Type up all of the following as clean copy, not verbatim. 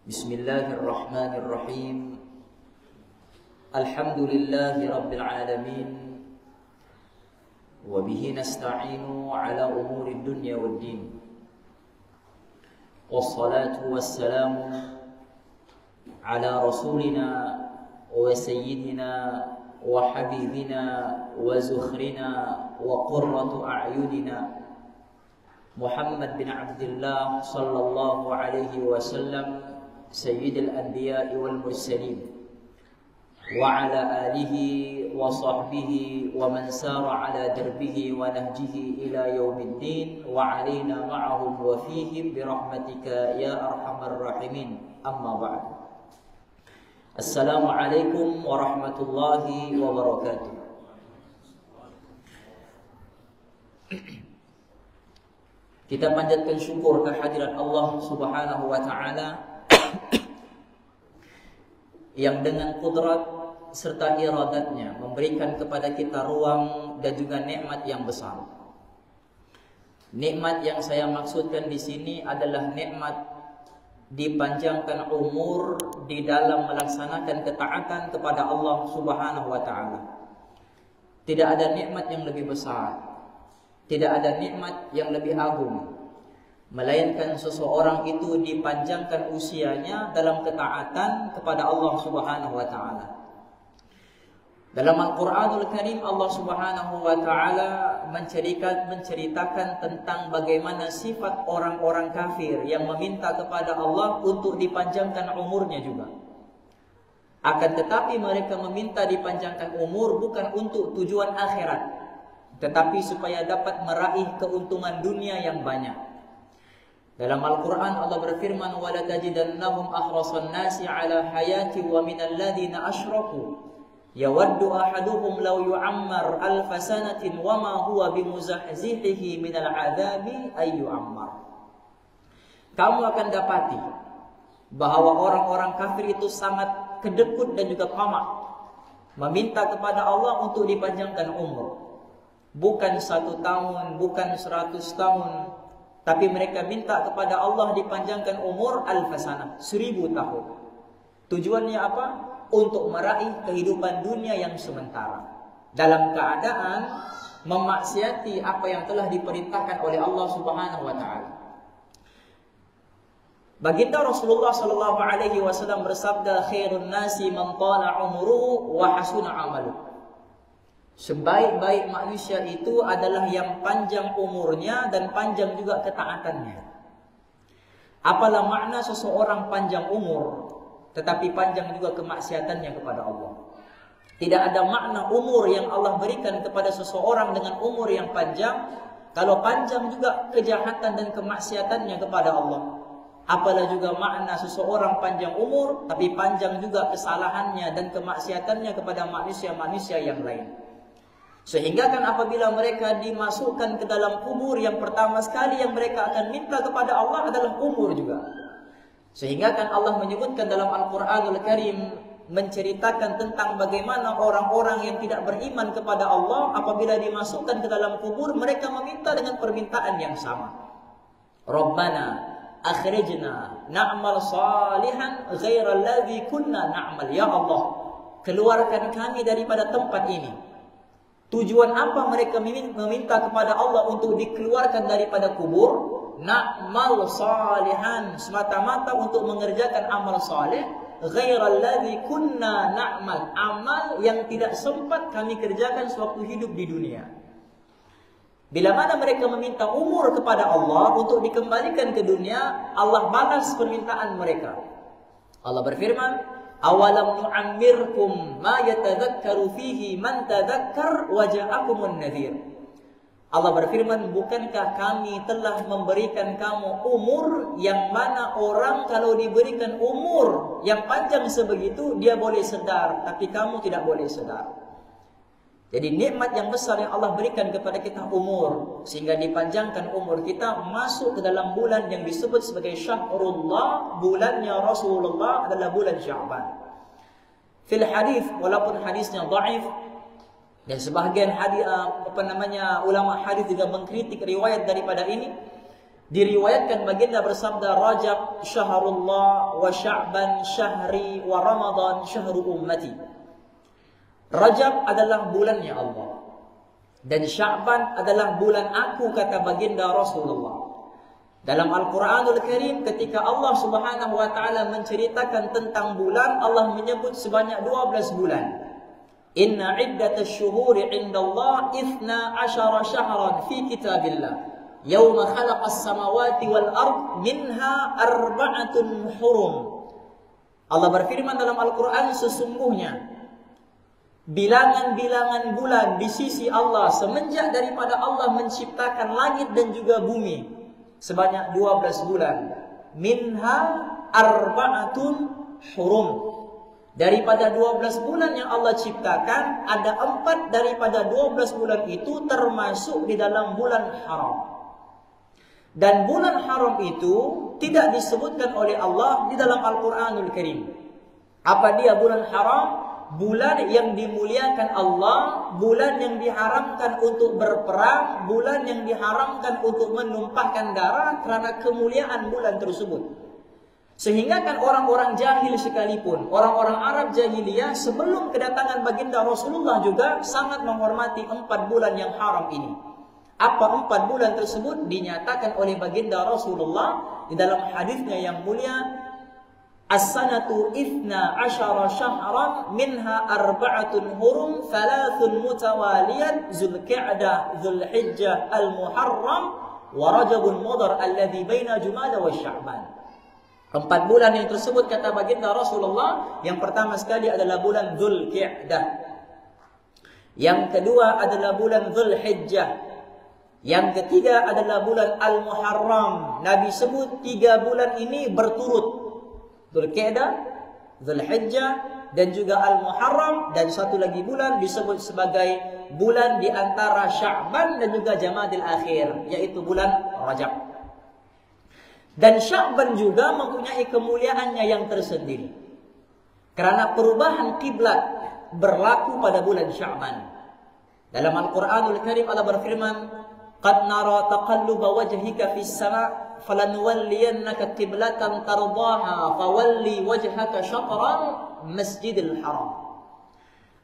Bismillahirrahmanirrahim. Alhamdulillahi rabbil alamin. Wa bihi nasta'inu ala umuri dunya waddin. Wassalatu wassalamu ala rasulina wa sayyidina wa habibina wa zukhrina wa qurratu a'yunina Muhammad bin Abdullah sallallahu alaihi wasallam, Sayyidil Anbiya wal Mursalin, wa ala alihi wa sahbihi wa man sara ala darbihi wa nahjihi ila yaumiddin wa alaina ma'ahum wa fihim bi rahmatika ya arhamar rahimin. Amma ba'd. Assalamu alaikum warahmatullahi wabarakatuh. Kita panjatkan syukur kehadirat Allah Subhanahu wa taala yang dengan kudrat serta iradatnya memberikan kepada kita ruang dan juga nikmat yang besar. Nikmat yang saya maksudkan di sini adalah nikmat dipanjangkan umur di dalam melaksanakan ketaatan kepada Allah Subhanahu wa taala. Tidak ada nikmat yang lebih besar, tidak ada nikmat yang lebih agung, melainkan seseorang itu dipanjangkan usianya dalam ketaatan kepada Allah Subhanahu wa taala. Dalam Al-Qur'anul Karim Allah Subhanahu wa taala menceritakan tentang bagaimana sifat orang-orang kafir yang meminta kepada Allah untuk dipanjangkan umurnya juga. Akan tetapi mereka meminta dipanjangkan umur bukan untuk tujuan akhirat, tetapi supaya dapat meraih keuntungan dunia yang banyak. Dalam Al-Quran Allah berfirman, وَلَتَجِدَنَّهُمْ أَحْرَصَ النَّاسِ عَلَى حَيَاتٍ وَمِنَ الَّذِينَ أَشْرَكُوا يَوَدُّ أَحَدُهُمْ لَوْ يُعَمَّرْ أَلْفَ سَنَةٍ وَمَا هُوَ بِمُزَحْزِحِهِ مِنَ الْعَذَابِ أَن يُعَمَّرْ. Kamu akan dapati bahwa orang-orang kafir itu sangat kedekut dan juga tamak, meminta kepada Allah untuk dipanjangkan umur. Bukan 1 tahun, bukan 100 tahun, tapi mereka minta kepada Allah dipanjangkan umur alfasanah, 1000 tahun. Tujuannya apa? Untuk meraih kehidupan dunia yang sementara, dalam keadaan memaksiati apa yang telah diperintahkan oleh Allah Subhanahu wa taala. Baginda Rasulullah sallallahu alaihi wasallam bersabda, khairun nasi man tala umruhu wa hasuna amaluhu. Sebaik-baik manusia itu adalah yang panjang umurnya dan panjang juga ketaatannya. Apalah makna seseorang panjang umur tetapi panjang juga kemaksiatannya kepada Allah? Tidak ada makna umur yang Allah berikan kepada seseorang dengan umur yang panjang kalau panjang juga kejahatan dan kemaksiatannya kepada Allah. Apalah juga makna seseorang panjang umur tapi panjang juga kesalahannya dan kemaksiatannya kepada manusia-manusia yang lain. Sehingga kan apabila mereka dimasukkan ke dalam kubur, yang pertama sekali yang mereka akan minta kepada Allah adalah umur juga. Sehingga kan Allah menyebutkan dalam Al-Quranul Karim, menceritakan tentang bagaimana orang-orang yang tidak beriman kepada Allah apabila dimasukkan ke dalam kubur, mereka meminta dengan permintaan yang sama. Rabbana akhrijna na'mal salihan ghairal ladzi kunna na'mal. Ya Allah, keluarkan kami daripada tempat ini. Tujuan apa mereka meminta kepada Allah untuk dikeluarkan daripada kubur? Na'mal salihan, semata-mata untuk mengerjakan amal saleh. Ghairal ladzi kunna na'mal, amal yang tidak sempat kami kerjakan sewaktu hidup di dunia. Bila mana mereka meminta umur kepada Allah untuk dikembalikan ke dunia, Allah balas permintaan mereka. Allah berfirman, awalam nu'ammirkum ma yatadhakkaru fihi man tadhakkar wa ja'akumun nadhir. Allah berfirman, bukankah kami telah memberikan kamu umur yang mana orang kalau diberikan umur yang panjang sebegitu dia boleh sedar, tapi kamu tidak boleh sedar. Jadi nikmat yang besar yang Allah berikan kepada kita umur, sehingga dipanjangkan umur kita masuk ke dalam bulan yang disebut sebagai Syahrullah, bulannya Rasulullah adalah bulan Sya'ban. Fil hadis, walaupun hadisnya dhaif dan sebahagian ulama hadis juga mengkritik riwayat daripada ini, Diriwayatkan baginda bersabda, Rajab syahrullah wa Sya'ban syahri wa Ramadan syahru ummati. Rajab adalah bulannya Allah, dan Sya'ban adalah bulan aku, kata baginda Rasulullah. Dalam Al-Quranul Karim, ketika Allah Subhanahu wa ta'ala menceritakan tentang bulan, Allah menyebut sebanyak 12 bulan. Inna iddatash syuhuri indallah 12 syahran fi kitabillah Yawma khalaqas samawati wal ard minha arba'atun hurum. Allah berfirman dalam Al-Quran, sesungguhnya bilangan-bilangan bulan di sisi Allah semenjak daripada Allah menciptakan langit dan juga bumi sebanyak 12 bulan. Minha arba'atun hurum. Daripada 12 bulan yang Allah ciptakan, ada 4 daripada 12 bulan itu termasuk di dalam bulan haram. Dan bulan haram itu tidak disebutkan oleh Allah di dalam Al-Quranul Karim. Apa dia bulan haram? Bulan yang dimuliakan Allah, bulan yang diharamkan untuk berperang, bulan yang diharamkan untuk menumpahkan darah karena kemuliaan bulan tersebut. Sehingga kan orang-orang jahil sekalipun, orang-orang Arab jahiliyah sebelum kedatangan baginda Rasulullah juga sangat menghormati 4 bulan yang haram ini. Apa 4 bulan tersebut? Dinyatakan oleh baginda Rasulullah di dalam hadisnya yang mulia, As-sanatu 12 syahran minha arba'atun hurum, 3 mutawaliyat, Zulqi'dah, Zulhijjah, Al-Muharram, wa Rajabun Mudhar alladhi baina Jumada wa Sya'ban. 4 bulan yang tersebut, kata baginda Rasulullah, yang pertama sekali adalah bulan Zulqi'dah, yang kedua adalah bulan Zulhijjah, yang ketiga adalah bulan Al-Muharram. Nabi sebut 3 bulan ini berturut, Dzulqa'dah, Dzulhijjah, dan juga Al-Muharram. Dan satu lagi bulan disebut sebagai bulan di antara Sya'ban dan juga Jamadil Akhir, yaitu bulan Rajab. Dan Sya'ban juga mempunyai kemuliaannya yang tersendiri, karena perubahan kiblat berlaku pada bulan Sya'ban. Dalam Al-Quranul Karim Allah berfirman, Qad nara taqalluba wajhika fis sama' falanuwalliyannaka qiblatan tardaha fawalli wajhaka syatran Masjidil Haram.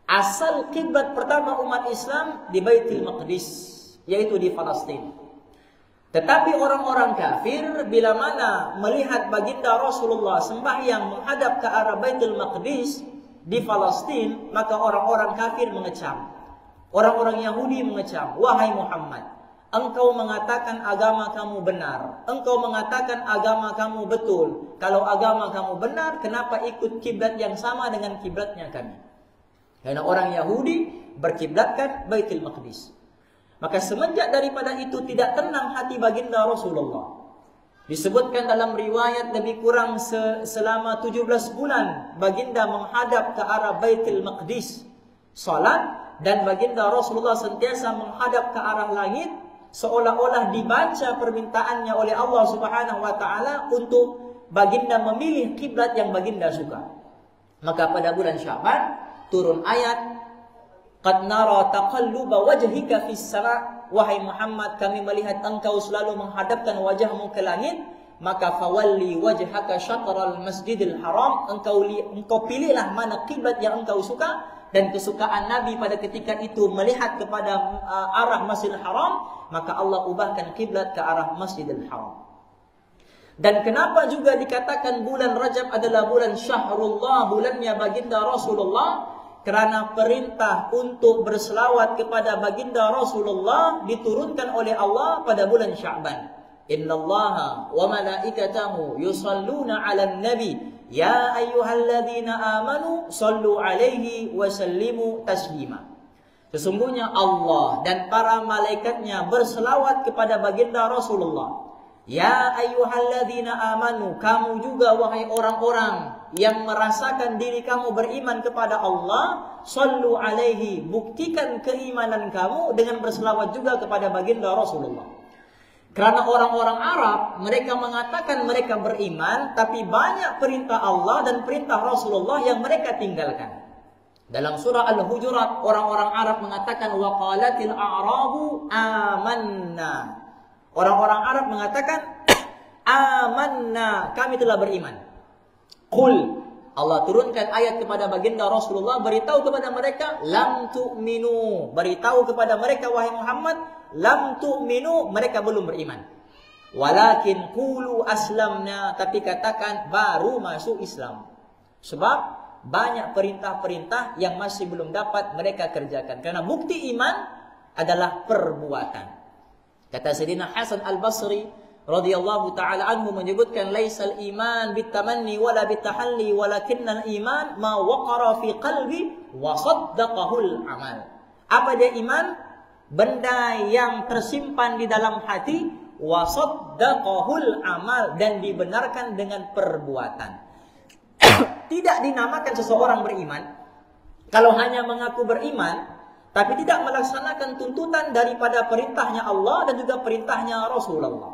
Asal kiblat pertama umat Islam di Baitul Maqdis, yaitu di Palestina. Tetapi orang-orang kafir bila mana melihat baginda Rasulullah sembahyang menghadap ke arah Baitul Maqdis di Palestina, maka orang-orang kafir mengecam. Orang-orang Yahudi mengecam, wahai Muhammad, engkau mengatakan agama kamu benar, engkau mengatakan agama kamu betul. Kalau agama kamu benar, kenapa ikut kiblat yang sama dengan kiblatnya kami? Karena orang Yahudi berkiblatkan Baitul Maqdis. Maka semenjak daripada itu tidak tenang hati baginda Rasulullah. Disebutkan dalam riwayat lebih kurang selama 17 bulan baginda menghadap ke arah Baitul Maqdis salat, dan baginda Rasulullah sentiasa menghadap ke arah langit, seolah-olah dibaca permintaannya oleh Allah Subhanahu wa ta'ala untuk baginda memilih kiblat yang baginda suka. Maka pada bulan Sya'ban turun ayat, Qad nara taqalluba wajhika fis sama', wahai Muhammad, kami melihat engkau selalu menghadapkan wajahmu ke langit, maka fawalli wajhaka syatral Masjidil Haram, engkau pilihlah mana kiblat yang engkau suka. Dan kesukaan Nabi pada ketika itu melihat kepada arah Masjidil Haram, maka Allah ubahkan kiblat ke arah Masjidil Haram. Dan kenapa juga dikatakan bulan Rajab adalah bulan Syahrullah, bulannya baginda Rasulullah? Kerana perintah untuk berselawat kepada baginda Rasulullah diturunkan oleh Allah pada bulan Sya'ban. Innallaha wa malaikatahu yusalluna 'alan nabi ya ayyuhalladzina amanu sallu 'alaihi wa sallimu taslima. Sesungguhnya Allah dan para malaikatnya berselawat kepada baginda Rasulullah. Ya ayyuhalladzina amanu, kamu juga wahai orang-orang yang merasakan diri kamu beriman kepada Allah, sallu 'alaihi, buktikan keimanan kamu dengan berselawat juga kepada baginda Rasulullah. Karena orang-orang Arab, mereka mengatakan mereka beriman, tapi banyak perintah Allah dan perintah Rasulullah yang mereka tinggalkan. Dalam surah Al-Hujurat, orang-orang Arab mengatakan, وَقَالَتِ الْأَعْرَابُ آمَنَّا. Orang-orang Arab mengatakan, amanna, kami telah beriman. Qul, Allah turunkan ayat kepada baginda Rasulullah, beritahu kepada mereka, lam tu'minu, beritahu kepada mereka, wahai Muhammad, lam tu'minu, mereka belum beriman. Walakin qulu aslamna, tapi katakan baru masuk Islam. Sebab banyak perintah-perintah yang masih belum dapat mereka kerjakan. Karena bukti iman adalah perbuatan. Kata Sayyidina Hasan Al-Basri radhiyallahu taala anhu menyebutkan, laisal iman bitamanni wala bitahalli walakinnal iman ma waqara fi qalbi wa saddaqahul amal. Apa dia iman? Benda yang tersimpan di dalam hati, wa saddaqahul amal, dan dibenarkan dengan perbuatan. Tidak dinamakan seseorang beriman kalau hanya mengaku beriman tapi tidak melaksanakan tuntutan daripada perintahnya Allah dan juga perintahnya Rasulullah.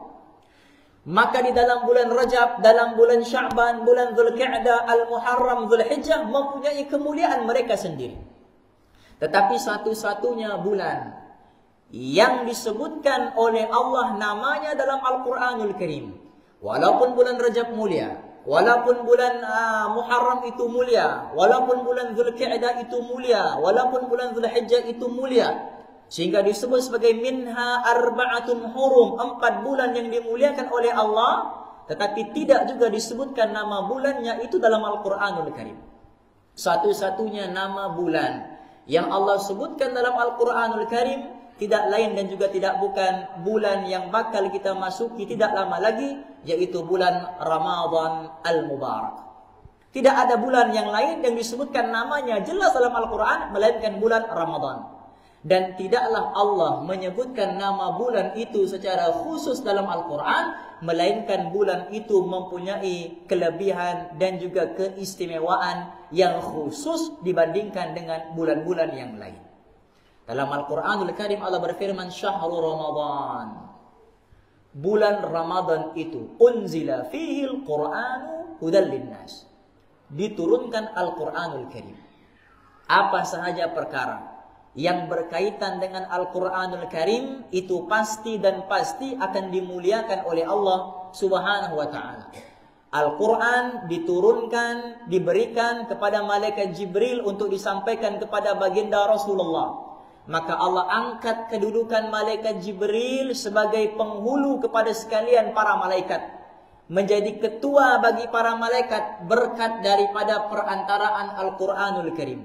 Maka di dalam bulan Rajab, dalam bulan Sya'ban, bulan Dzulqa'dah, Al-Muharram, Dzulhijjah mempunyai kemuliaan mereka sendiri. Tetapi satu-satunya bulan yang disebutkan oleh Allah namanya dalam Al-Quranul Karim, walaupun bulan Rajab mulia, walaupun bulan Muharram itu mulia, walaupun bulan Dzulqa'dah itu mulia, walaupun bulan Dzulhijjah itu mulia, sehingga disebut sebagai minha arba'atun hurum, 4 bulan yang dimuliakan oleh Allah, tetapi tidak juga disebutkan nama bulannya itu dalam Al-Quranul Karim. Satu-satunya nama bulan yang Allah sebutkan dalam Al-Quranul Karim tidak lain dan juga tidak bukan bulan yang bakal kita masuki tidak lama lagi, yaitu bulan Ramadan Al-Mubarak. Tidak ada bulan yang lain yang disebutkan namanya jelas dalam Al-Quran melainkan bulan Ramadan. Dan tidaklah Allah menyebutkan nama bulan itu secara khusus dalam Al-Quran, melainkan bulan itu mempunyai kelebihan dan juga keistimewaan yang khusus dibandingkan dengan bulan-bulan yang lain. Dalam Al-Quranul Karim Allah berfirman, Syahrul Ramadan, bulan Ramadan itu, unzila fihil Qur'anu hudal linnas, diturunkan Al-Quranul Karim. Apa sahaja perkara yang berkaitan dengan Al-Quranul Karim itu pasti dan pasti akan dimuliakan oleh Allah Subhanahu wa ta'ala. Al-Quran diturunkan, diberikan kepada malaikat Jibril untuk disampaikan kepada baginda Rasulullah. Maka Allah angkat kedudukan malaikat Jibril sebagai penghulu kepada sekalian para malaikat, menjadi ketua bagi para malaikat berkat daripada perantaraan Al-Quranul Karim.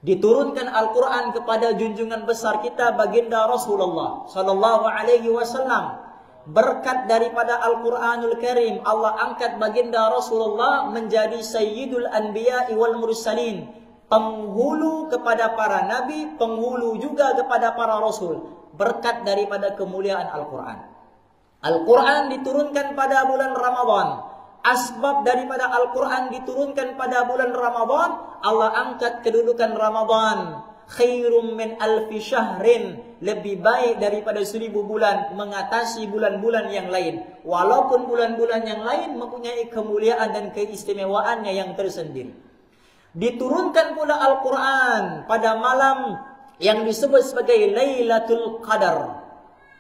Diturunkan Al-Quran kepada junjungan besar kita baginda Rasulullah sallallahu alaihi wasallam. Berkat daripada Al-Quranul Karim Allah angkat baginda Rasulullah menjadi Sayyidul Anbiya'i wal Mursalin, penghulu kepada para nabi, penghulu juga kepada para rasul, berkat daripada kemuliaan Al-Quran. Al-Quran diturunkan pada bulan Ramadan. Asbab daripada Al-Quran diturunkan pada bulan Ramadan, Allah angkat kedudukan Ramadan. Khairum min alfi syahrin, lebih baik daripada 1000 bulan, mengatasi bulan-bulan yang lain. Walaupun bulan-bulan yang lain mempunyai kemuliaan dan keistimewaannya yang tersendiri. Diturunkan pula Al-Quran pada malam yang disebut sebagai Lailatul Qadar.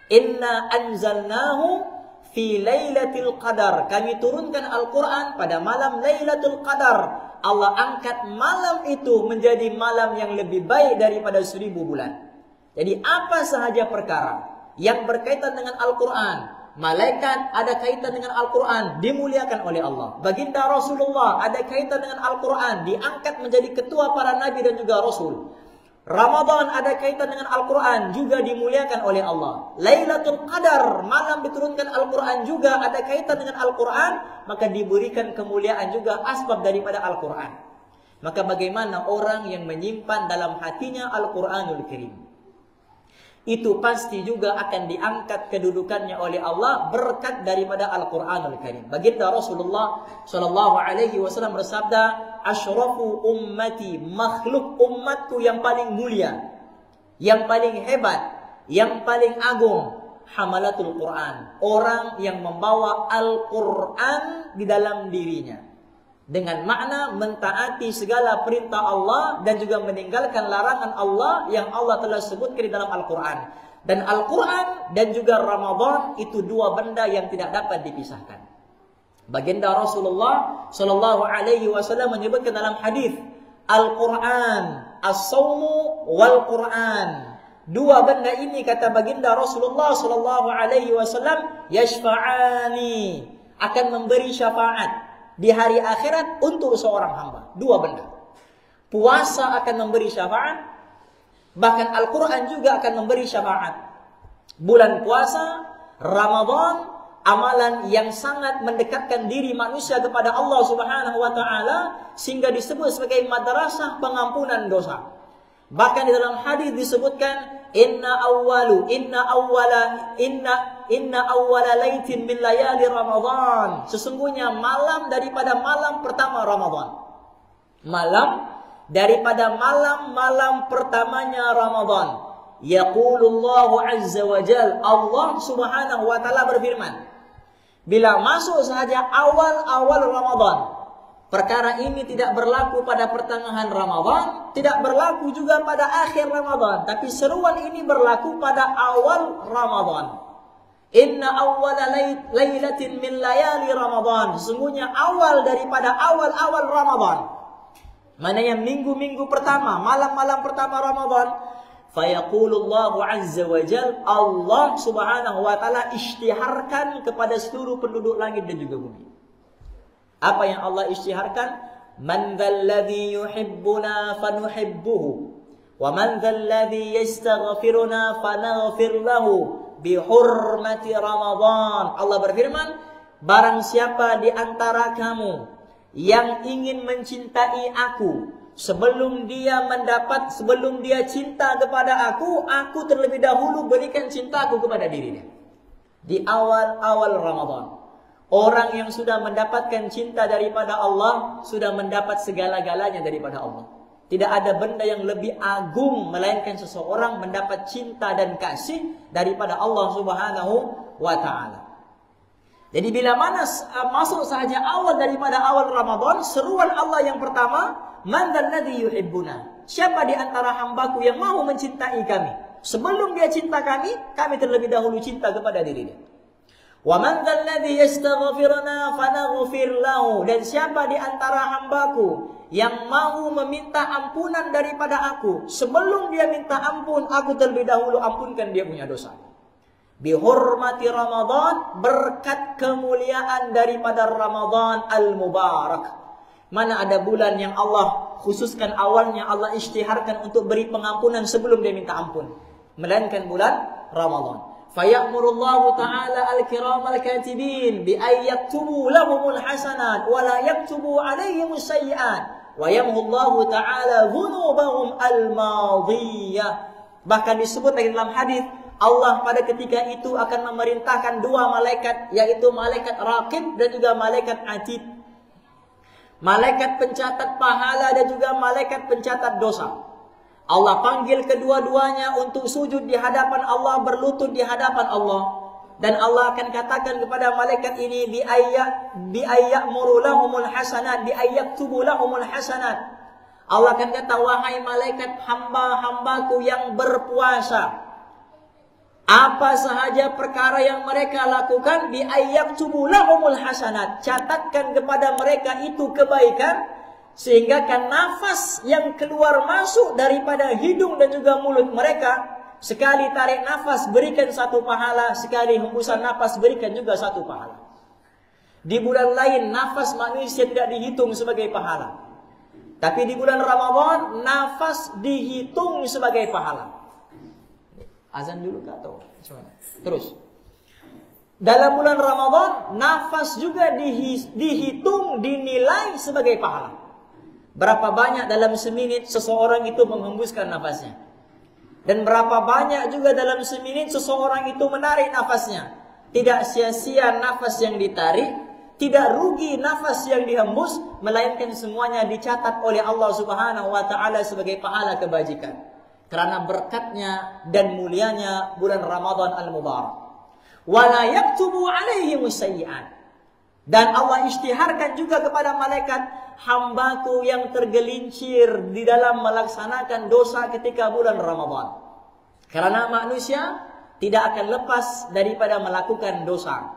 Inna anzalnahu fi Lailatul Qadar. Kami turunkan Al-Quran pada malam Lailatul Qadar. Allah angkat malam itu menjadi malam yang lebih baik daripada 1000 bulan. Jadi apa sahaja perkara yang berkaitan dengan Al-Quran, malaikat ada kaitan dengan Al-Quran, dimuliakan oleh Allah. Baginda Rasulullah ada kaitan dengan Al-Quran, diangkat menjadi ketua para nabi dan juga rasul. Ramadan ada kaitan dengan Al-Quran, juga dimuliakan oleh Allah. Lailatul Qadar, malam diturunkan Al-Quran, juga ada kaitan dengan Al-Quran, maka diberikan kemuliaan juga asbab daripada Al-Quran. Maka bagaimana orang yang menyimpan dalam hatinya Al-Quranul Karim, itu pasti juga akan diangkat kedudukannya oleh Allah berkat daripada Al-Quranul Karim. Baginda Rasulullah sallallahu alaihi wasallam bersabda, "Asyrafu ummati," makhluk umatku yang paling mulia, yang paling hebat, yang paling agung, hamalatul Quran, orang yang membawa Al-Quran di dalam dirinya. Dengan makna mentaati segala perintah Allah dan juga meninggalkan larangan Allah yang Allah telah sebutkan di dalam Al-Quran. Dan Al-Quran dan juga Ramadan itu dua benda yang tidak dapat dipisahkan. Baginda Rasulullah Shallallahu Alaihi Wasallam menyebutkan dalam hadis, Al-Quran, As-Sawmu wal Quran. Dua benda ini kata baginda Rasulullah Shallallahu Alaihi Wasallam, yashfa'ani, akan memberi syafaat di hari akhirat untuk seorang hamba. Dua benda. Puasa akan memberi syafaat. Bahkan Al-Quran juga akan memberi syafaat. Bulan puasa, Ramadan, amalan yang sangat mendekatkan diri manusia kepada Allah Subhanahu wa Ta'ala, sehingga disebut sebagai madrasah pengampunan dosa. Bahkan di dalam hadis disebutkan, inna awwala laitin min layali Ramadan. Sesungguhnya malam daripada malam pertama Ramadan. Malam daripada malam-malam pertamanya Ramadan. Yaqulullahu azza wa jal, Allah Subhanahu wa Ta'ala berfirman, bila masuk sahaja awal-awal Ramadan, perkara ini tidak berlaku pada pertengahan Ramadan, tidak berlaku juga pada akhir Ramadan, tapi seruan ini berlaku pada awal Ramadan. Inna awwala lailatin min layali Ramadan. Sesungguhnya awal daripada awal-awal Ramadan, mana yang minggu-minggu pertama, malam-malam pertama Ramadan, fayaqulullahu azza wa jal, Allah Subhanahu wa Ta'ala isytiharkan kepada seluruh penduduk langit dan juga bumi. Apa yang Allah isytiharkan? Man dzalladzi yuhibbuna fanuhibbuhu wa man dzalladzi yastaghfiruna fanaghfir lahu bihurmati Ramadan. Allah berfirman, barang siapa di antara kamu yang ingin mencintai aku, sebelum dia cinta kepada aku terlebih dahulu berikan cintaku kepada dirinya. Di awal-awal Ramadan, orang yang sudah mendapatkan cinta daripada Allah, sudah mendapat segala-galanya daripada Allah. Tidak ada benda yang lebih agung melainkan seseorang mendapat cinta dan kasih daripada Allah Subhanahu wa Ta'ala. Jadi bila mana masuk sahaja awal daripada awal Ramadan, seruan Allah yang pertama, man dzalladzi yuhibbuna. Siapa di antara hambaku yang mau mencintai kami? Sebelum dia cinta kami terlebih dahulu cinta kepada dirinya. Wa man dzalladzi yastaghfiruna fanaghfir lahu. Dan siapa di antara hambaku yang mau meminta ampunan daripada aku, sebelum dia minta ampun, aku terlebih dahulu ampunkan dia punya dosa. Bihurmati Ramadan, berkat kemuliaan daripada Ramadan al-Mubarak. Mana ada bulan yang Allah khususkan awalnya Allah isytiharkan untuk beri pengampunan sebelum dia minta ampun, melainkan bulan Ramadan. Fayamurullahu ta'ala al-kiram al-katibin bi ayyaktubu lahumul hasanat wa la yaktubu alaihimus sayyi'at wa yamhullahu ta'ala dhunubahum al-madiyah. Bahkan disebut lagi dalam hadis, Allah pada ketika itu akan memerintahkan dua malaikat, yaitu malaikat Raqib dan juga malaikat Atid. Malaikat pencatat pahala dan juga malaikat pencatat dosa. Allah panggil kedua-duanya untuk sujud di hadapan Allah, berlutut di hadapan Allah. Dan Allah akan katakan kepada malaikat ini, bi ayyamuru lahumul hasanat, bi ayyaktubu lahumul hasanat. Allah akan kata, wahai malaikat hamba-hambaku yang berpuasa, apa sahaja perkara yang mereka lakukan, bi ayyaktubu lahumul hasanat, catatkan kepada mereka itu kebaikan, sehingga kan nafas yang keluar masuk daripada hidung dan juga mulut mereka, sekali tarik nafas berikan satu pahala, sekali hembusan nafas berikan juga satu pahala. Di bulan lain nafas manusia tidak dihitung sebagai pahala, tapi di bulan Ramadan nafas dihitung sebagai pahala. Azan dulu kah atau gimana? Terus. Dalam bulan Ramadan nafas juga dihitung, dinilai sebagai pahala. Berapa banyak dalam seminit seseorang itu menghembuskan nafasnya, dan berapa banyak juga dalam seminit seseorang itu menarik nafasnya. Tidak sia-sia nafas yang ditarik, tidak rugi nafas yang dihembus, melainkan semuanya dicatat oleh Allah Subhanahu wa Ta'ala sebagai pahala kebajikan. Karena berkatnya dan mulianya bulan Ramadan al-Mubarak. Wala yaktubu alaihimus sayyi'at. Dan Allah isytiharkan juga kepada malaikat, hambaku yang tergelincir di dalam melaksanakan dosa ketika bulan Ramadan. Karena manusia tidak akan lepas daripada melakukan dosa.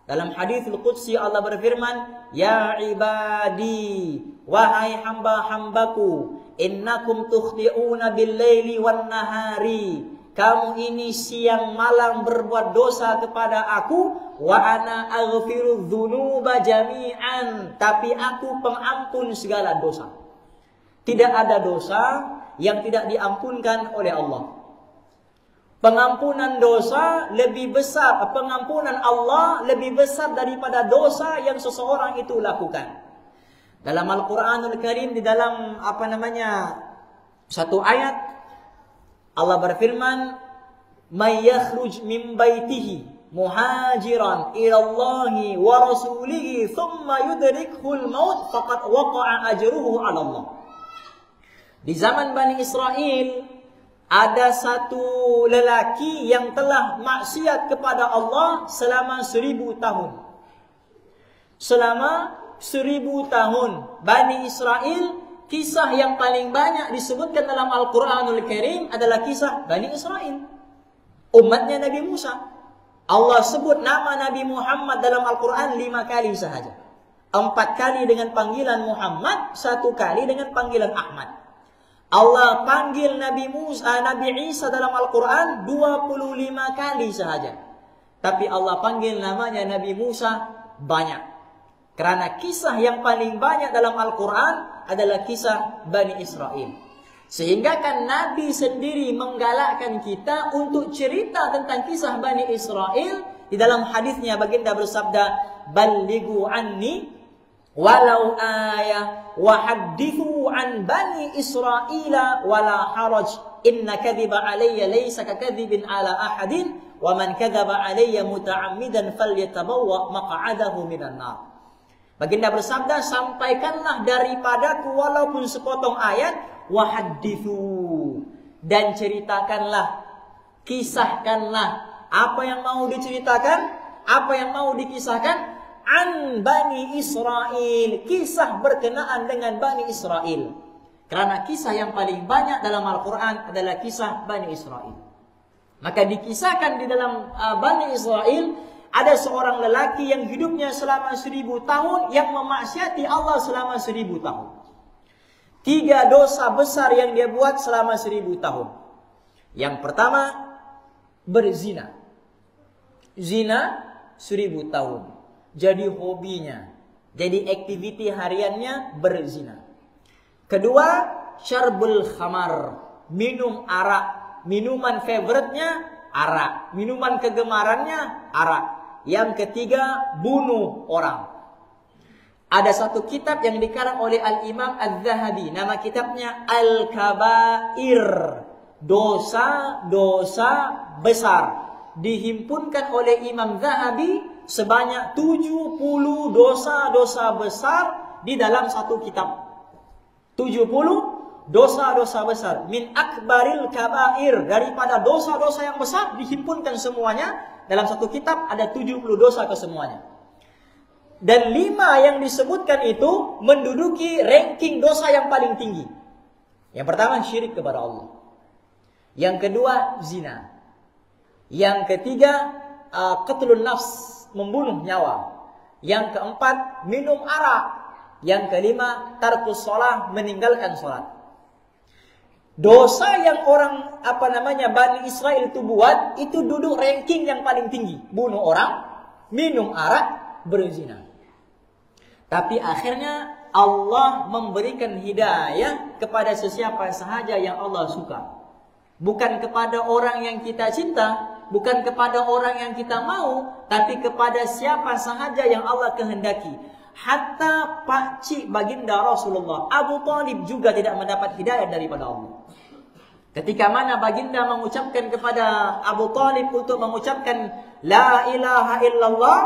Dalam haditsul qudsi Allah berfirman, "Ya ibadi, wahai hamba-hambaku, innakum tukhti'una bil-laili wan-nahari." Kamu ini siang malam berbuat dosa kepada aku, wa ana aghfiru dzunuba jami'an, tapi aku pengampun segala dosa. Tidak ada dosa yang tidak diampunkan oleh Allah. Pengampunan dosa lebih besar, pengampunan Allah lebih besar daripada dosa yang seseorang itu lakukan. Dalam Al-Quranul Karim, di dalam satu ayat, Allah berfirman, "May yakhruj min baitihi muhajiran ila Allahi wa rasulihi thumma yudrikhul maut faqad waqa'a ajruhu 'ala Allah." Di zaman Bani Israel ada satu lelaki yang telah maksiat kepada Allah selama 1000 tahun. Selama 1000 tahun Bani Israel, kisah yang paling banyak disebutkan dalam Al-Quranul Karim adalah kisah Bani Israel, umatnya Nabi Musa. Allah sebut nama Nabi Muhammad dalam Al-Quran 5 kali sahaja. 4 kali dengan panggilan Muhammad, 1 kali dengan panggilan Ahmad. Allah panggil Nabi Isa dalam Al-Quran 25 kali sahaja. Tapi Allah panggil namanya Nabi Musa banyak. Karena kisah yang paling banyak dalam Al-Quran adalah kisah Bani Israel. Sehingga kan Nabi sendiri menggalakkan kita untuk cerita tentang kisah Bani Israel. Di dalam hadisnya baginda bersabda, "Ballighu anni walau ayah wa haddithu an Bani Israila wala haraj inna kadhiba alayya laysa kakadhibin ala ahadin wa man kadzaba alayya muta'ammidan falyatabawwa maq'adahu minan nar." Baginda bersabda, sampaikanlah daripadaku walaupun sepotong ayat, wa haddithu, dan ceritakanlah, kisahkanlah apa yang mau diceritakan, apa yang mau dikisahkan, an Bani Israel, kisah berkenaan dengan Bani Israel. Karena kisah yang paling banyak dalam Al-Quran adalah kisah Bani Israel. Maka dikisahkan di dalam Bani Israel, ada seorang lelaki yang hidupnya selama 1000 tahun, yang memaksiati Allah selama 1000 tahun. 3 dosa besar yang dia buat selama 1000 tahun. Yang pertama, berzina. Zina 1000 tahun. Jadi hobinya, jadi aktiviti hariannya berzina. Kedua, syarbul khamar, minum arak. Minuman favoritnya arak, minuman kegemarannya arak. Yang ketiga, bunuh orang. Ada satu kitab yang dikarang oleh Al-Imam Az-Zahabi, nama kitabnya Al-Kabair, dosa-dosa besar. Dihimpunkan oleh Imam Zahabi sebanyak 70 dosa-dosa besar di dalam satu kitab. 70 dosa-dosa besar. Min akbaril kabair, daripada dosa-dosa yang besar dihimpunkan semuanya dalam satu kitab, ada 70 dosa kesemuanya. Dan 5 yang disebutkan itu menduduki ranking dosa yang paling tinggi. Yang pertama, syirik kepada Allah. Yang kedua, zina. Yang ketiga, qatlun nafs, membunuh nyawa. Yang keempat, minum arak. Yang kelima, tarkus shalah, meninggalkan salat. Dosa yang orang Bani Israel itu buat, itu duduk ranking yang paling tinggi. Bunuh orang, minum arak, berzina. Tapi akhirnya Allah memberikan hidayah kepada sesiapa sahaja yang Allah suka. Bukan kepada orang yang kita cinta, bukan kepada orang yang kita mau, tapi kepada siapa sahaja yang Allah kehendaki. Hatta pakcik baginda Rasulullah, Abu Talib juga tidak mendapat hidayah daripada Allah. Ketika mana baginda mengucapkan kepada Abu Talib untuk mengucapkan La ilaha illallah,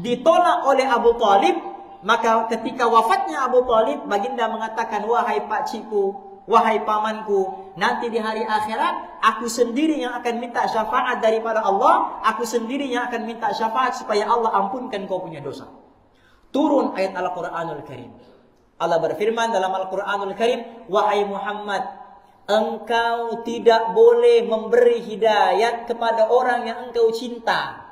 ditolak oleh Abu Talib. Maka ketika wafatnya Abu Talib, baginda mengatakan, wahai pakcikku, wahai pamanku, nanti di hari akhirat aku sendiri yang akan minta syafaat daripada Allah, aku sendiri yang akan minta syafaat supaya Allah ampunkan kau punya dosa. Turun ayat Al-Quranul Karim. Allah berfirman dalam Al-Quranul Karim, wahai Muhammad, engkau tidak boleh memberi hidayat kepada orang yang engkau cinta.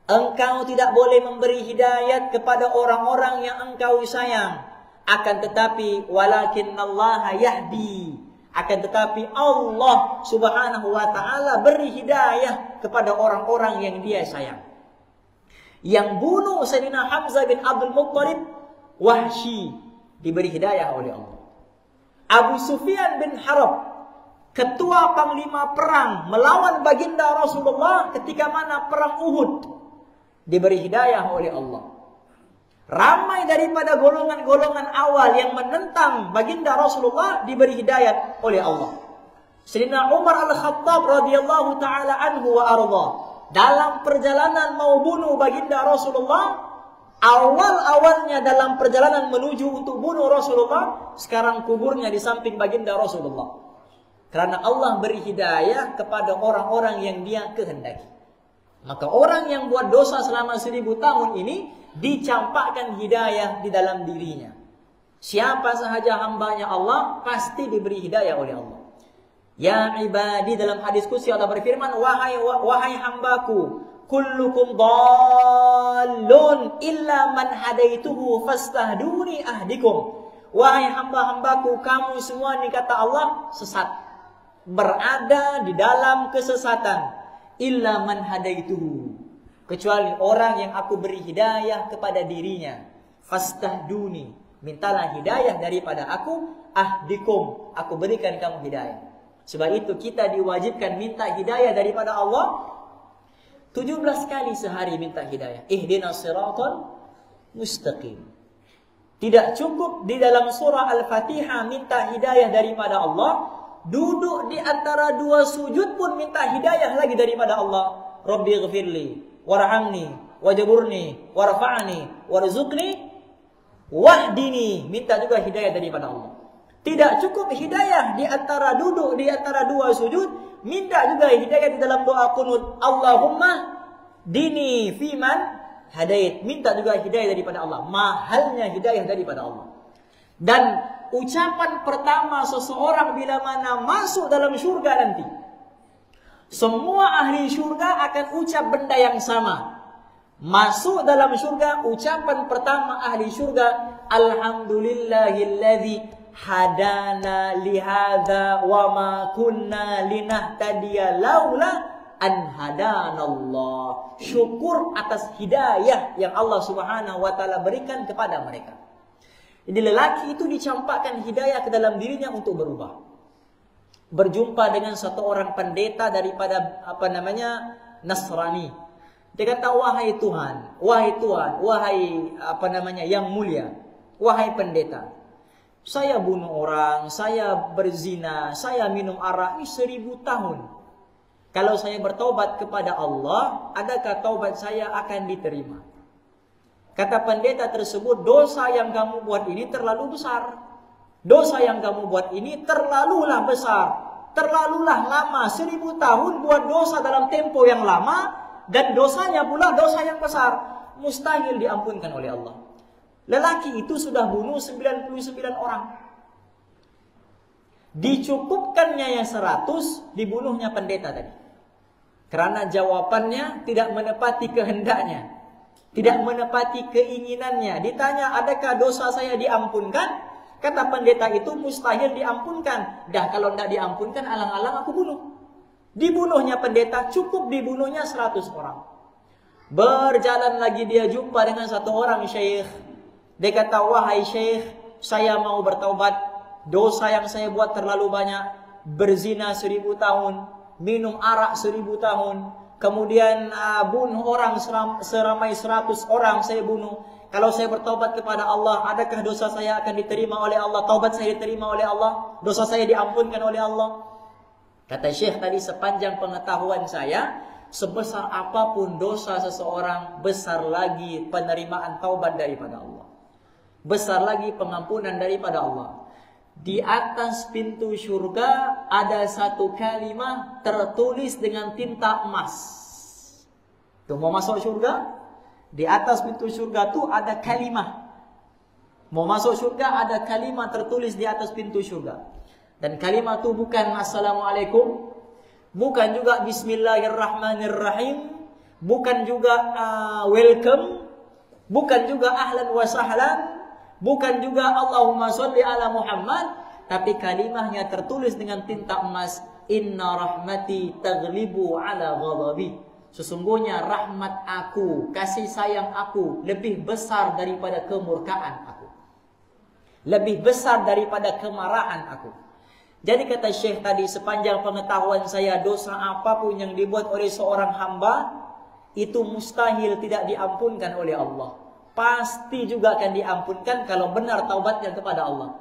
Engkau tidak boleh memberi hidayat kepada orang-orang yang engkau sayang. Akan tetapi walakinallaha yahdi. Akan tetapi Allah Subhanahu wa taala beri hidayah kepada orang-orang yang Dia sayang. Yang bunuh Sayyidina Hamzah bin Abdul Muttalib, Wahsy, diberi hidayah oleh Allah. Abu Sufyan bin Harb, ketua panglima perang melawan baginda Rasulullah ketika mana perang Uhud, diberi hidayah oleh Allah. Ramai daripada golongan-golongan awal yang menentang baginda Rasulullah diberi hidayat oleh Allah. Sayyidina Umar Al-Khattab radhiyallahu taala anhu wa arda, dalam perjalanan mau bunuh baginda Rasulullah, awal-awalnya dalam perjalanan menuju untuk bunuh Rasulullah, sekarang kuburnya di samping baginda Rasulullah. Karena Allah beri hidayah kepada orang-orang yang Dia kehendaki. Maka orang yang buat dosa selama 1000 tahun ini dicampakkan hidayah di dalam dirinya. Siapa sahaja hambanya Allah pasti diberi hidayah oleh Allah. Ya ibadi, dalam hadis qudsi Allah berfirman, wahai hambaku, kullukum dhallun illa man hadaituhu fastahduni ahdikum. Wahai hamba-hambaku, kamu semua ini kata Allah sesat, berada di dalam kesesatan. Illa man hadaituhu, kecuali orang yang aku beri hidayah kepada dirinya. Fastahduni, mintalah hidayah daripada aku. Ahdikum, aku berikan kamu hidayah. Sebab itu kita diwajibkan minta hidayah daripada Allah 17 kali sehari, minta hidayah. Ihdinas siratal mustaqim. Tidak cukup di dalam surah Al-Fatihah minta hidayah daripada Allah, duduk di antara dua sujud pun minta hidayah lagi daripada Allah. Rabbi ghfirli warhamni wajburni warfa'ni warzuqni wahdini, minta juga hidayah daripada Allah. Tidak cukup hidayah di antara duduk di antara dua sujud, minta juga hidayah di dalam doa qunut. Allahumma dini fiman hadait, minta juga hidayah daripada Allah. Mahalnya hidayah daripada Allah. Dan ucapan pertama seseorang bila mana masuk dalam syurga nanti, semua ahli syurga akan ucap benda yang sama. Masuk dalam syurga, ucapan pertama ahli syurga, alhamdulillahilladzi hadana lihadza wa ma kunna linahtadiya laula an hadanallah. Syukur atas hidayah yang Allah Subhanahu wa taala berikan kepada mereka. Jadi lelaki itu dicampakkan hidayah ke dalam dirinya untuk berubah. Berjumpa dengan satu orang pendeta daripada Nasrani. Dia kata, wahai Tuhan, yang mulia, wahai pendeta, saya bunuh orang, saya berzina, saya minum arak ini 1000 tahun. Kalau saya bertaubat kepada Allah, adakah taubat saya akan diterima? Kata pendeta tersebut, dosa yang kamu buat ini terlalu besar. Dosa yang kamu buat ini terlalulah besar, terlalulah lama. 1000 tahun buat dosa dalam tempo yang lama, dan dosanya pula dosa yang besar. Mustahil diampunkan oleh Allah. Lelaki itu sudah bunuh 99 orang. Dicukupkannya yang 100, dibunuhnya pendeta tadi. Karena jawabannya tidak menepati kehendaknya, tidak menepati keinginannya. Ditanya, adakah dosa saya diampunkan? Kata pendeta itu, mustahil diampunkan. Dah kalau tidak diampunkan, alang-alang aku bunuh. Dibunuhnya pendeta, cukup dibunuhnya 100 orang. Berjalan lagi dia jumpa dengan satu orang syekh. Dia kata, wahai syekh, saya mau bertaubat. Dosa yang saya buat terlalu banyak. Berzina 1000 tahun, minum arak 1000 tahun, kemudian bunuh orang seramai 100 orang saya bunuh. Kalau saya bertaubat kepada Allah, adakah dosa saya akan diterima oleh Allah? Taubat saya diterima oleh Allah? Dosa saya diampunkan oleh Allah? Kata syekh tadi, sepanjang pengetahuan saya, sebesar apapun dosa seseorang, besar lagi penerimaan taubat daripada Allah. Besar lagi pengampunan daripada Allah. Di atas pintu syurga ada satu kalimat tertulis dengan tinta emas. Tuh mau masuk syurga, di atas pintu syurga tuh ada kalimat. Mau masuk syurga ada kalimat tertulis di atas pintu syurga. Dan kalimat itu bukan assalamualaikum, bukan juga bismillahirrahmanirrahim, bukan juga welcome, bukan juga ahlan wa sahlan, bukan juga Allahumma sholli ala Muhammad, tapi kalimahnya tertulis dengan tinta emas, inna rahmati taghlibu ala ghadabi. Sesungguhnya rahmat aku, kasih sayang aku lebih besar daripada kemurkaan aku, lebih besar daripada kemarahan aku. Jadi kata Syekh tadi, sepanjang pengetahuan saya, dosa apapun yang dibuat oleh seorang hamba itu mustahil tidak diampunkan oleh Allah. Pasti juga akan diampunkan kalau benar taubatnya kepada Allah.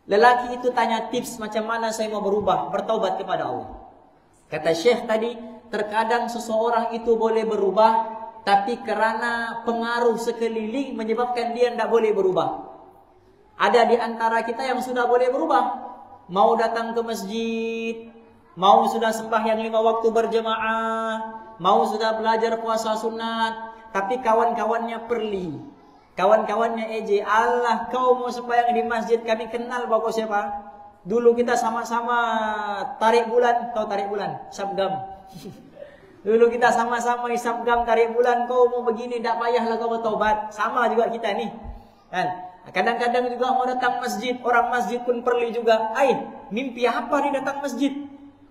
Lelaki itu tanya tips macam mana saya mau berubah, bertaubat kepada Allah. Kata Syekh tadi, terkadang seseorang itu boleh berubah, tapi kerana pengaruh sekeliling menyebabkan dia tidak boleh berubah. Ada di antara kita yang sudah boleh berubah, mau datang ke masjid, mau sudah sembahyang 5 waktu berjemaah, mau sudah belajar puasa sunat, tapi kawan-kawannya perli, kawan-kawannya eje, Allah kau mau sembahyang di masjid, kami kenal bapak siapa? Dulu kita sama-sama tarik bulan, kau tarik bulan, sabgam. Dulu kita sama-sama sabgam tarik bulan, kau mau begini, tak payahlah kau bertobat. Sama juga kita nih, kan? Kadang-kadang juga mau datang masjid, orang masjid pun perli juga. Mimpi apa nih datang masjid?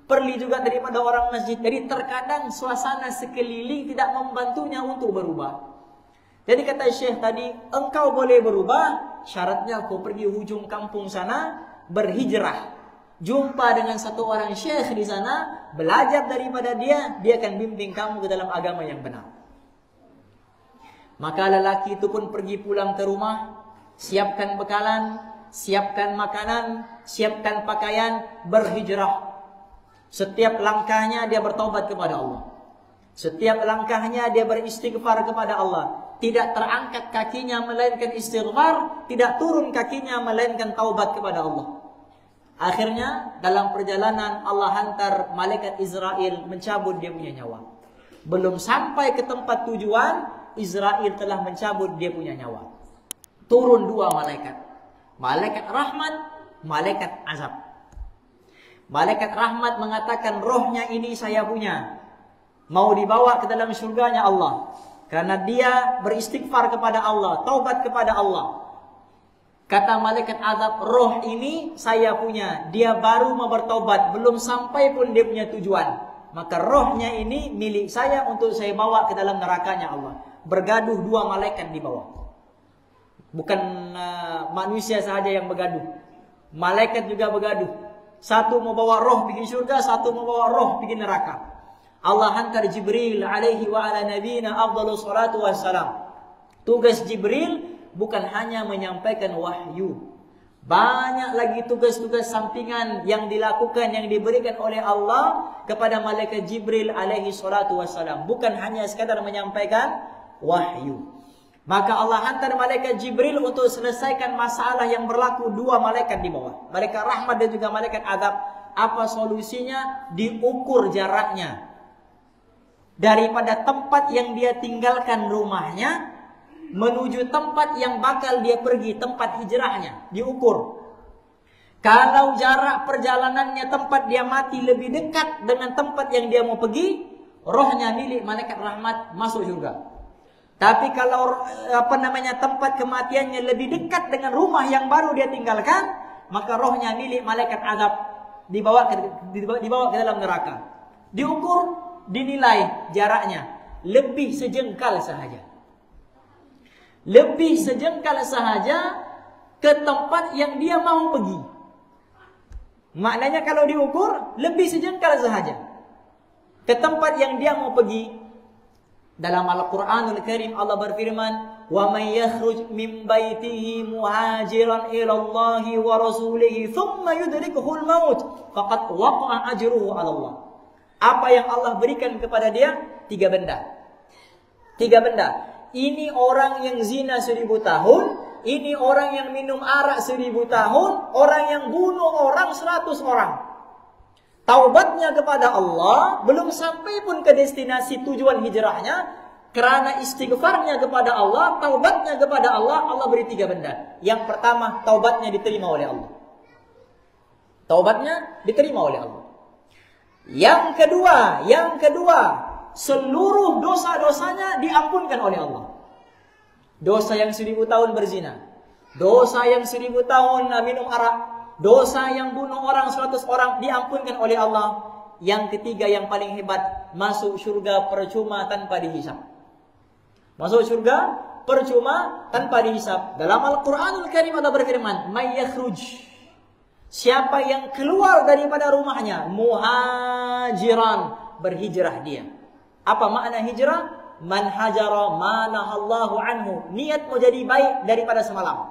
Perli juga daripada orang masjid. Jadi terkadang suasana sekeliling tidak membantunya untuk berubah. Jadi kata Syekh tadi, engkau boleh berubah, syaratnya kau pergi hujung kampung sana, berhijrah. Jumpa dengan satu orang syekh di sana, belajar daripada dia, dia akan bimbing kamu ke dalam agama yang benar. Maka lelaki itu pun pergi pulang ke rumah, siapkan bekalan, siapkan makanan, siapkan pakaian, berhijrah. Setiap langkahnya dia bertaubat kepada Allah. Setiap langkahnya dia beristighfar kepada Allah. Tidak terangkat kakinya melainkan istighfar, tidak turun kakinya melainkan taubat kepada Allah. Akhirnya dalam perjalanan Allah hantar malaikat Israel mencabut dia punya nyawa. Belum sampai ke tempat tujuan, Israel telah mencabut dia punya nyawa. Turun 2 malaikat. Malaikat rahmat, malaikat azab. Malaikat rahmat mengatakan, rohnya ini saya punya, mau dibawa ke dalam surganya Allah, karena dia beristighfar kepada Allah, taubat kepada Allah. Kata malaikat azab, roh ini saya punya, dia baru mau bertaubat, belum sampai pun dia punya tujuan, maka rohnya ini milik saya untuk saya bawa ke dalam nerakanya Allah. Bergaduh 2 malaikat di bawah. Bukan manusia sahaja yang bergaduh, malaikat juga bergaduh. Satu mau bawa roh pergi surga, satu mau bawa roh pergi neraka. Allah hantar Jibril alaihi wa ala nabiyina afdhalus salatu wassalam. Tugas Jibril bukan hanya menyampaikan wahyu, banyak lagi tugas-tugas sampingan yang dilakukan, yang diberikan oleh Allah kepada malaikat Jibril alaihi salatu wassalam. Bukan hanya sekadar menyampaikan wahyu. Maka Allah hantar malaikat Jibril untuk selesaikan masalah yang berlaku 2 malaikat di bawah, malaikat rahmat dan juga malaikat azab. Apa solusinya? Diukur jaraknya daripada tempat yang dia tinggalkan rumahnya menuju tempat yang bakal dia pergi, tempat hijrahnya, diukur. Kalau jarak perjalanannya tempat dia mati lebih dekat dengan tempat yang dia mau pergi, rohnya milik malaikat rahmat, masuk surga. Tapi kalau tempat kematiannya lebih dekat dengan rumah yang baru dia tinggalkan, maka rohnya milik malaikat azab, dibawa ke dalam neraka. Diukur, dinilai jaraknya lebih sejengkal sahaja. Lebih sejengkal sahaja ke tempat yang dia mau pergi. Maknanya kalau diukur, lebih sejengkal sahaja ke tempat yang dia mau pergi. Dalam Al-Quranul Karim Allah berfirman, "Wa man yakhruj min baitihi muhajiran ila Allah wa rasulihi thumma yudrikuhul maut faqad waqa'a ajruhu 'ala Allah." Apa yang Allah berikan kepada dia? 3 benda. 3 benda. Ini orang yang zina 1000 tahun, ini orang yang minum arak 1000 tahun, orang yang bunuh orang 100 orang. Taubatnya kepada Allah belum sampai pun ke destinasi tujuan hijrahnya, kerana istighfarnya kepada Allah, taubatnya kepada Allah, Allah beri 3 benda. Yang pertama, taubatnya diterima oleh Allah. Taubatnya diterima oleh Allah. Yang kedua, seluruh dosa-dosanya diampunkan oleh Allah. Dosa yang 1000 tahun berzina, dosa yang 1000 tahun minum arak, dosa yang bunuh orang 100 orang diampunkan oleh Allah. Yang ketiga yang paling hebat, masuk surga percuma tanpa dihisab. Masuk surga percuma tanpa dihisab. Dalam Al-Quranul Karim Allah berfirman, "May yakhruj", siapa yang keluar daripada rumahnya, muhajiran, berhijrah dia. Apa makna hijrah? Man hajara ma nahallahu anhu. Niat mau jadi baik daripada semalam.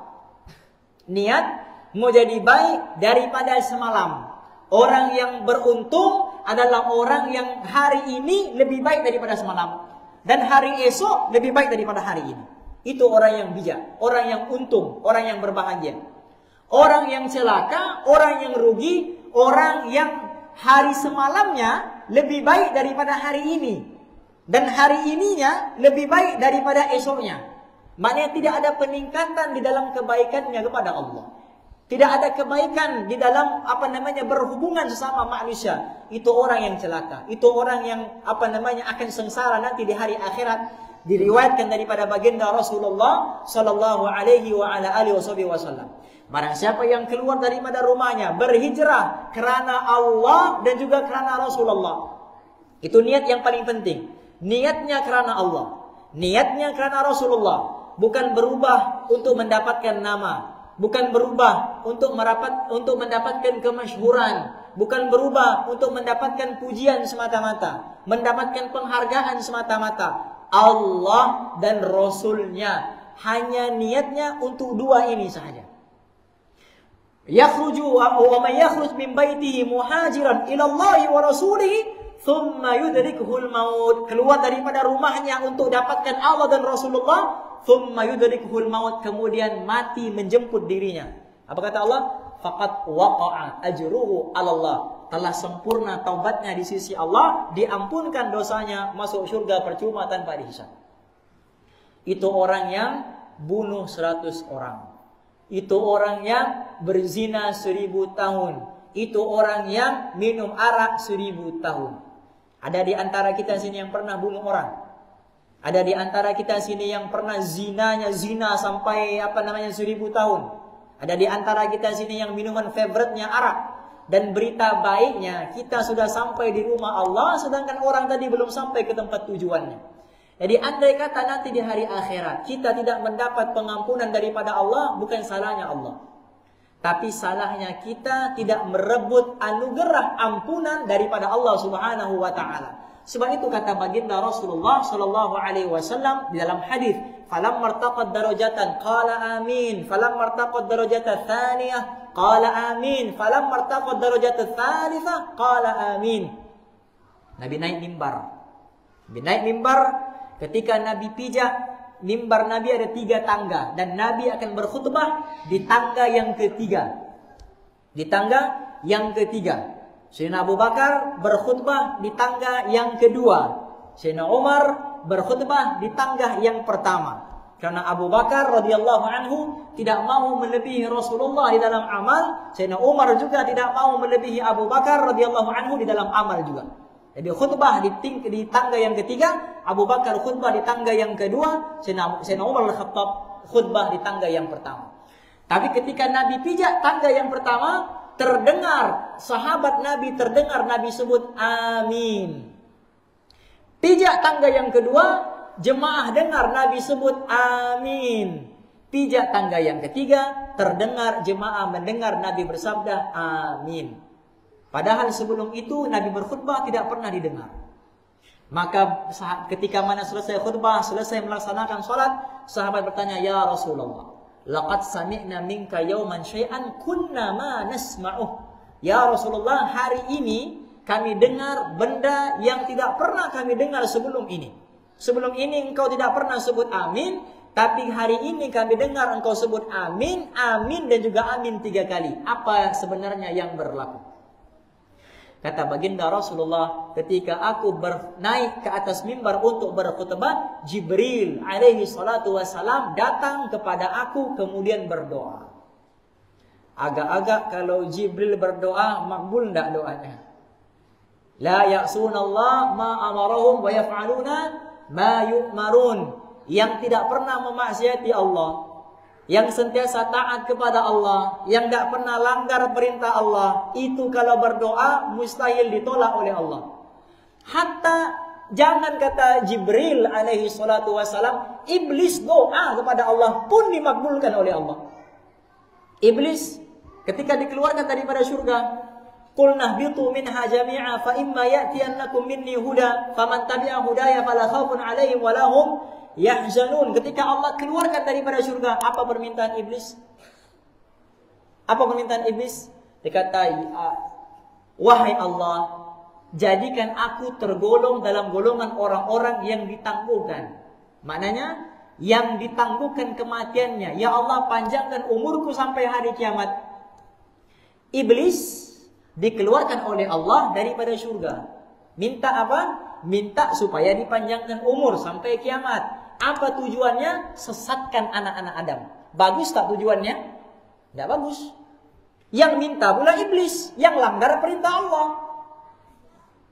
Niat mau jadi baik daripada semalam. Orang yang beruntung adalah orang yang hari ini lebih baik daripada semalam. Dan hari esok lebih baik daripada hari ini. Itu orang yang bijak, orang yang untung, orang yang berbahagia. Orang yang celaka, orang yang rugi, orang yang hari semalamnya lebih baik daripada hari ini. Dan hari ininya lebih baik daripada esoknya. Maknanya tidak ada peningkatan di dalam kebaikannya kepada Allah. Tidak ada kebaikan di dalam berhubungan sesama manusia. Itu orang yang celaka. Itu orang yang akan sengsara nanti di hari akhirat. Diriwayatkan daripada baginda Rasulullah sallallahu alaihi wa ala alihi wasallam. Barang siapa yang keluar daripada rumahnya berhijrah kerana Allah dan juga kerana Rasulullah. Itu niat yang paling penting. Niatnya kerana Allah, niatnya kerana Rasulullah, bukan berubah untuk mendapatkan nama, bukan berubah untuk mendapatkan kemasyhuran, bukan berubah untuk mendapatkan pujian semata-mata, mendapatkan penghargaan semata-mata. Allah dan Rasulnya, hanya niatnya untuk dua ini sahaja. Yakhruju wa man yakhruj min baitihi muhajiran ila Allah wa rasulihi thumma yudrikuhul maut, keluar daripada rumahnya untuk dapatkan Allah dan Rasulullah, thumma yudrikuhul maut, kemudian mati menjemput dirinya. Apa kata Allah? Faqad waqa'a ajruhu 'ala Allah, telah sempurna taubatnya di sisi Allah, diampunkan dosanya, masuk surga percuma tanpa dihisab. Itu orang yang bunuh 100 orang. Itu orang yang berzina 1000 tahun. Itu orang yang minum arak 1000 tahun. Ada di antara kita sini yang pernah bunuh orang. Ada di antara kita sini yang pernah zina sampai 1000 tahun. Ada di antara kita sini yang minuman favoritnya arak. Dan berita baiknya, kita sudah sampai di rumah Allah, sedangkan orang tadi belum sampai ke tempat tujuannya. Jadi andai kata nanti di hari akhirat kita tidak mendapat pengampunan daripada Allah, bukan salahnya Allah. Tapi salahnya kita tidak merebut anugerah ampunan daripada Allah Subhanahu wa taala. Sebab itu kata baginda Rasulullah sallallahu alaihi wasallam di dalam hadis, "Falam martaqad darajatan qala amin, falam martaqad darajatan tsaniyah qala amin, falam martaqad darajatan tsalitsah qala amin." Nabi naik mimbar. Ketika Nabi pijak, mimbar Nabi ada 3 tangga. Dan Nabi akan berkhutbah di tangga yang ketiga. Sayyidina Abu Bakar berkhutbah di tangga yang kedua. Sayyidina Umar berkhutbah di tangga yang pertama. Karena Abu Bakar radhiyallahu anhu tidak mau melebihi Rasulullah di dalam amal. Sayyidina Umar juga tidak mau melebihi Abu Bakar radhiyallahu anhu di dalam amal juga. Jadi khutbah di tangga yang ketiga, Abu Bakar khutbah di tangga yang kedua, Sayyidina Umar al-Khattab khutbah di tangga yang pertama. Tapi ketika Nabi pijak tangga yang pertama, terdengar sahabat Nabi sebut amin. Pijak tangga yang kedua, jemaah dengar Nabi sebut amin. Pijak tangga yang ketiga, terdengar jemaah mendengar Nabi bersabda amin. Padahal sebelum itu Nabi berkhutbah tidak pernah didengar. Maka ketika mana selesai khutbah, selesai melaksanakan salat, sahabat bertanya, "Ya Rasulullah, laqad sami'na minka yawman syai'an kunna ma nasma'uh." Ya Rasulullah, hari ini kami dengar benda yang tidak pernah kami dengar sebelum ini. Sebelum ini engkau tidak pernah sebut amin, tapi hari ini kami dengar engkau sebut amin, amin dan juga amin 3 kali. Apa sebenarnya yang berlaku? Kata baginda Rasulullah, ketika aku naik ke atas mimbar untuk berkhutbah, Jibril alaihi salatu wassalam datang kepada aku kemudian berdoa. Agak-agak kalau Jibril berdoa, makbul enggak doanya? La ya'sunallah ma amarahum wa yaf'aluna ma yu'marun. Yang tidak pernah memaksiati Allah, yang sentiasa taat kepada Allah, yang tidak pernah langgar perintah Allah, itu kalau berdoa mustahil ditolak oleh Allah. Hatta jangan kata Jibril alaihi salatu wassalam, iblis doa kepada Allah pun dimakbulkan oleh Allah. Iblis ketika dikeluarkan daripada surga, qul nahbitu minha jami'a fa imma ya'tiyannakum minni huda faman tabi'a hudaya fala khaufun 'alaihim wa lahum yahzanun. Ketika Allah keluarkan daripada surga, apa permintaan iblis? Apa permintaan iblis? Dikata, wahai Allah, jadikan aku tergolong dalam golongan orang-orang yang ditangguhkan. Maknanya yang ditangguhkan kematiannya. Ya Allah, panjangkan umurku sampai hari kiamat. Iblis dikeluarkan oleh Allah daripada surga. Minta apa? Minta supaya dipanjangkan umur sampai kiamat. Apa tujuannya? Sesatkan anak-anak Adam. Bagus tak tujuannya? Tidak bagus. Yang minta pula iblis, yang langgar perintah Allah.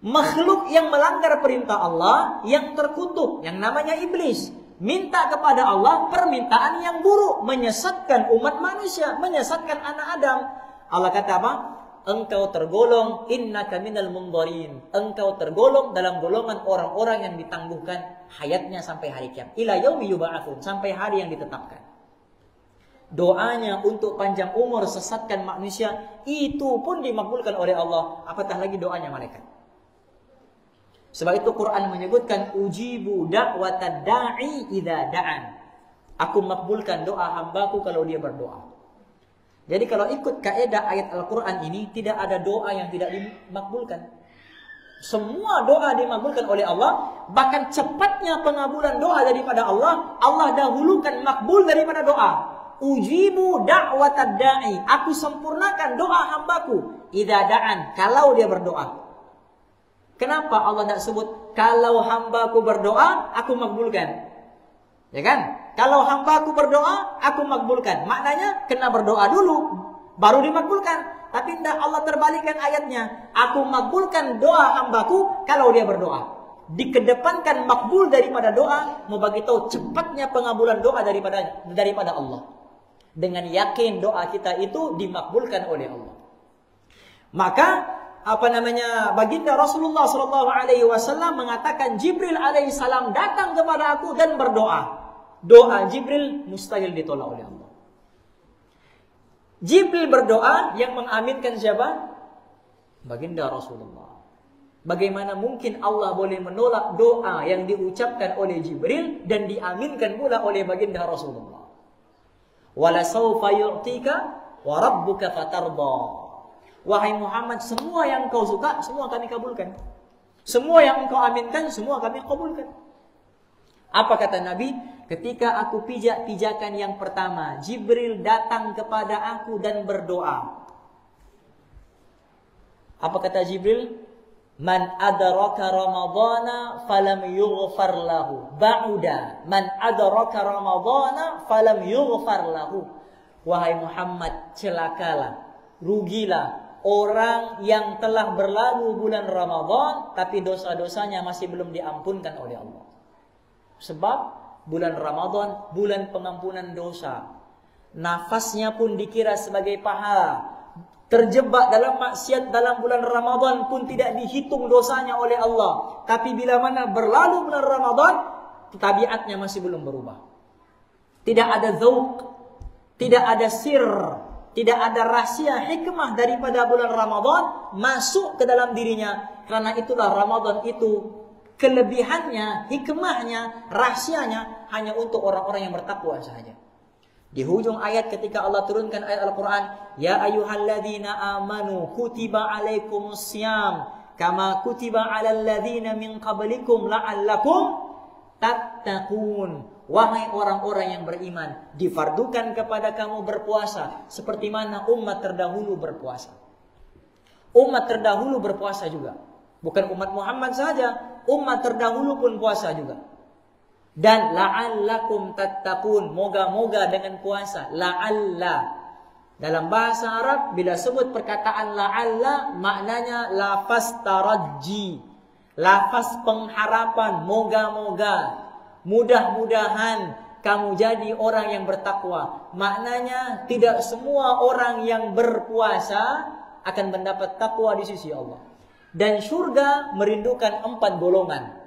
Makhluk yang melanggar perintah Allah, yang terkutuk, yang namanya iblis, minta kepada Allah permintaan yang buruk, menyesatkan umat manusia, menyesatkan anak Adam. Allah kata apa? Engkau tergolong innaka minal mundharin. Engkau tergolong dalam golongan orang-orang yang ditangguhkan hayatnya sampai hari kiamat. Ila yaumi yub'atsun, sampai hari yang ditetapkan. Doanya untuk panjang umur, sesatkan manusia, itu pun dimakbulkan oleh Allah. Apatah lagi doanya malaikat. Sebab itu Quran menyebutkan ujibu da'watad da'i idza da'an. Aku makbulkan doa hambaku kalau dia berdoa. Jadi kalau ikut kaidah ayat Al-Quran ini, tidak ada doa yang tidak dimakbulkan. Semua doa dimakbulkan oleh Allah. Bahkan cepatnya pengabulan doa daripada Allah, Allah dahulukan makbul daripada doa. Ujibu da'watad da'i. Aku sempurnakan doa hambaku idza da'an, kalau dia berdoa. Kenapa Allah tidak sebut kalau hambaku berdoa, aku makbulkan? Ya kan? Kalau hambaku berdoa, aku makbulkan. Maknanya kena berdoa dulu, baru dimakbulkan. Tapi tidak, Allah terbalikkan ayatnya. Aku makbulkan doa hambaku kalau dia berdoa. Dikedepankan makbul daripada doa, mau bagi tahu cepatnya pengabulan doa daripada Allah. Dengan yakin doa kita itu dimakbulkan oleh Allah. Maka baginda Rasulullah SAW mengatakan Jibril alaihissalam datang kepada aku dan berdoa. Doa Jibril mustahil ditolak oleh Allah. Jibril berdoa, yang mengaminkan siapa? Baginda Rasulullah. Bagaimana mungkin Allah boleh menolak doa yang diucapkan oleh Jibril dan diaminkan pula oleh baginda Rasulullah? Wala sawfa yu'tika wa rabbuka fatarda. Wahai Muhammad, semua yang kau suka, semua kami kabulkan. Semua yang engkau aminkan, semua kami kabulkan. Apa kata Nabi? Ketika aku pijak pijakan yang pertama, Jibril datang kepada aku dan berdoa. Apa kata Jibril? Man adraka Ramadhana falam yughfar lahu. Ba'uda. Man adraka Ramadhana falam yughfar lahu. Wahai Muhammad, celakalah, rugilah orang yang telah berlalu bulan Ramadan tapi dosa-dosanya masih belum diampunkan oleh Allah. Sebab bulan Ramadan, bulan pengampunan dosa. Nafasnya pun dikira sebagai pahala. Terjebak dalam maksiat dalam bulan Ramadan pun tidak dihitung dosanya oleh Allah. Tapi bila mana berlalu bulan Ramadan, tabiatnya masih belum berubah. Tidak ada zauq, tidak ada sir, tidak ada rahasia hikmah daripada bulan Ramadan masuk ke dalam dirinya. Karena itulah Ramadan itu kelebihannya, hikmahnya, rahasianya hanya untuk orang-orang yang bertakwa sahaja. Di hujung ayat ketika Allah turunkan ayat Al-Quran, Ya ayyuhalladzina amanu kutiba alaikumussyam kama kutiba alal ladzina min qablikum la'allakum tattaqun. Wahai orang-orang yang beriman, difardukan kepada kamu berpuasa seperti mana umat terdahulu berpuasa. Umat terdahulu berpuasa juga. Bukan umat Muhammad saja, umat terdahulu pun puasa juga. Dan la'allakum tattaqun, moga-moga dengan puasa, la'alla Dalam bahasa Arab bila sebut perkataan la'alla maknanya lafaz taraji, lafaz pengharapan, moga-moga, mudah-mudahan kamu jadi orang yang bertakwa. Maknanya tidak semua orang yang berpuasa akan mendapat takwa di sisi Allah. Dan surga merindukan 4 golongan.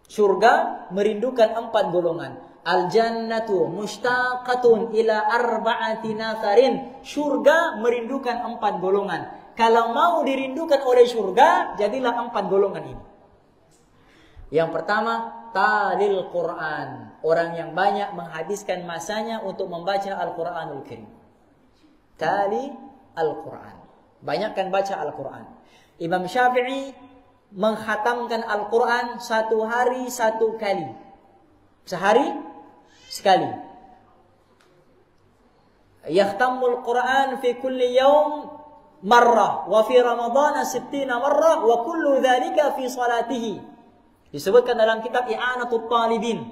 Surga merindukan 4 golongan. Al-jannatu mushtaqatun ila arba'ati nafarin. Surga merindukan 4 golongan. Kalau mau dirindukan oleh surga, jadilah 4 golongan ini. Yang pertama, talil Quran. Orang yang banyak menghabiskan masanya untuk membaca Al-Quranul Karim. Tali Al-Quran. Banyakkan baca Al-Quran. Imam Syafi'i menghatamkan Al-Quran 1 hari 1 kali. Sehari sekali. Yakhtamul Quran fi kulli yawm marrah. Wa fi Ramadhan 60 marrah. Wa kullu dhalika fi salatihi. Disebutkan dalam kitab I'anatul Talibin.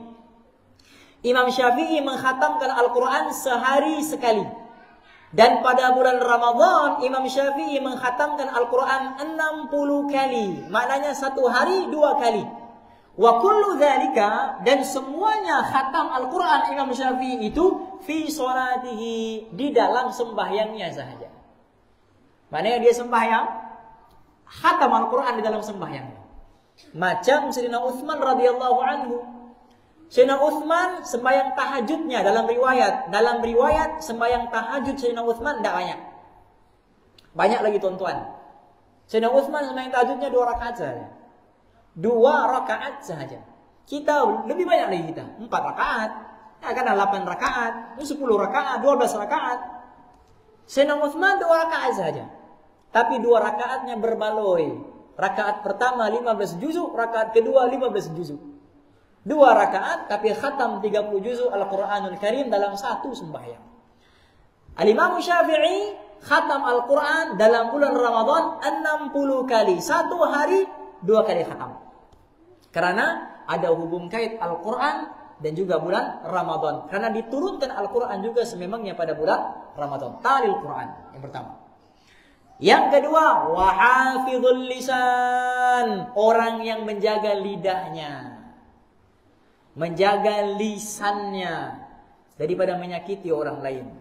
Imam Syafi'i menghatamkan Al-Quran sehari sekali. Dan pada bulan Ramadan, Imam Syafi'i menghatamkan Al-Quran 60 kali. Maknanya 1 hari 2 kali. Wa kullu dzalika, dan semuanya khatam Al-Quran Imam Syafi'i itu fi sholatihi, di dalam sembahyangnya sahaja. Maknanya dia sembahyang, khatam Al-Quran di dalam sembahyangnya. Macam Sayyidina Utsman radhiyallahu anhu. Sayyidina Utsman sembahyang tahajudnya dalam riwayat sembahyang tahajud Sayyidina Utsman tidak banyak. Banyak lagi tuan-tuan. Sayyidina Utsman sembahyang tahajudnya 2 rakaat saja. 2 rakaat saja. Kita lebih banyak lagi kita. 4 rakaat. Ya kan 8 rakaat, 10 rakaat, 12 rakaat. Sayyidina Utsman 2 rakaat saja. Tapi 2 rakaatnya berbaloi. Rakaat pertama 15 juzuk, rakaat kedua 15 juzuk. 2 rakaat tapi khatam 30 juzuk Al-Quranul Karim dalam 1 sembahyang. Al-Imam Syafi'i khatam Al-Quran dalam bulan Ramadan 60 kali. 1 hari 2 kali khatam. Karena ada hubung kait Al-Quran dan juga bulan Ramadan. Karena diturunkan Al-Quran juga sememangnya pada bulan Ramadan. Talil Quran yang pertama. Yang kedua, wahafidhul lisan. Orang yang menjaga lidahnya. Menjaga lisannya. Daripada menyakiti orang lain.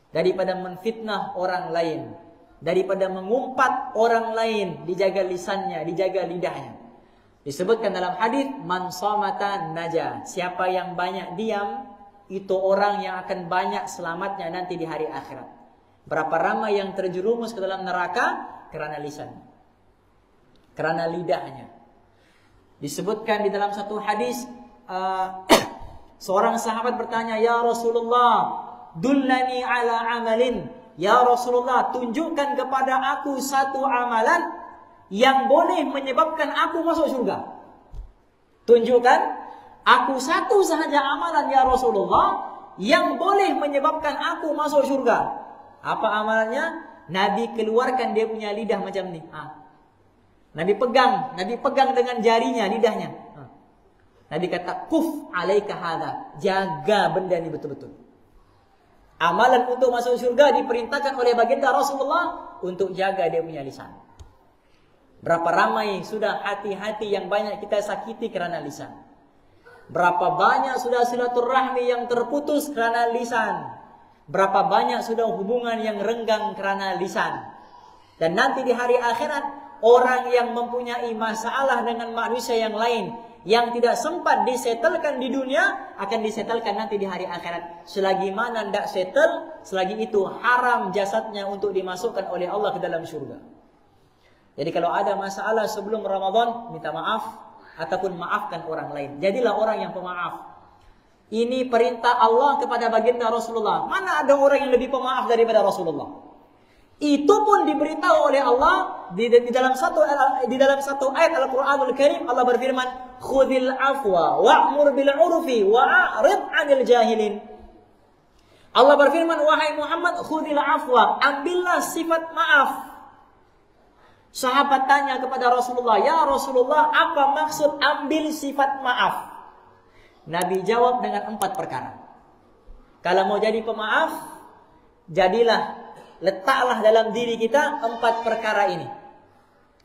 Daripada menfitnah orang lain. Daripada mengumpat orang lain. Dijaga lisannya, dijaga lidahnya. Disebutkan dalam hadis, man samata naja. Siapa yang banyak diam, itu orang yang akan banyak selamatnya nanti di hari akhirat. Berapa ramai yang terjerumus ke dalam neraka karena lisan, karena lidahnya. Disebutkan di dalam satu hadis, seorang sahabat bertanya, ya Rasulullah, dullani ala amalin. Ya Rasulullah, tunjukkan kepada aku 1 amalan yang boleh menyebabkan aku masuk surga. Tunjukkan aku 1 sahaja amalan ya Rasulullah yang boleh menyebabkan aku masuk surga. Apa amalannya? Nabi keluarkan dia punya lidah macam ni. Nabi pegang dengan jarinya lidahnya. Nabi kata, kuf alaika hadha, jaga benda ni betul-betul. Amalan untuk masuk surga diperintahkan oleh baginda Rasulullah untuk jaga dia punya lisan. Berapa ramai sudah hati-hati yang banyak kita sakiti kerana lisan. Berapa banyak sudah silaturahmi yang terputus kerana lisan. Berapa banyak sudah hubungan yang renggang kerana lisan. Dan nanti di hari akhirat, orang yang mempunyai masalah dengan manusia yang lain, yang tidak sempat disetelkan di dunia, akan disetelkan nanti di hari akhirat. Selagi mana tidak settle, selagi itu haram jasadnya untuk dimasukkan oleh Allah ke dalam syurga. Jadi kalau ada masalah sebelum Ramadan, minta maaf, ataupun maafkan orang lain. Jadilah orang yang pemaaf. Ini perintah Allah kepada baginda Rasulullah. Mana ada orang yang lebih pemaaf daripada Rasulullah? Itu pun diberitahu oleh Allah di dalam satu ayat Al-Quranul Karim. Allah berfirman, khudhil afwa wa'mur bil urfi wa'arid 'anil jahilin. Allah berfirman, wahai Muhammad, khudhil afwa, ambillah sifat maaf. Sahabat tanya kepada Rasulullah, ya Rasulullah, apa maksud ambil sifat maaf? Nabi jawab dengan 4 perkara. Kalau mau jadi pemaaf, letaklah dalam diri kita 4 perkara ini.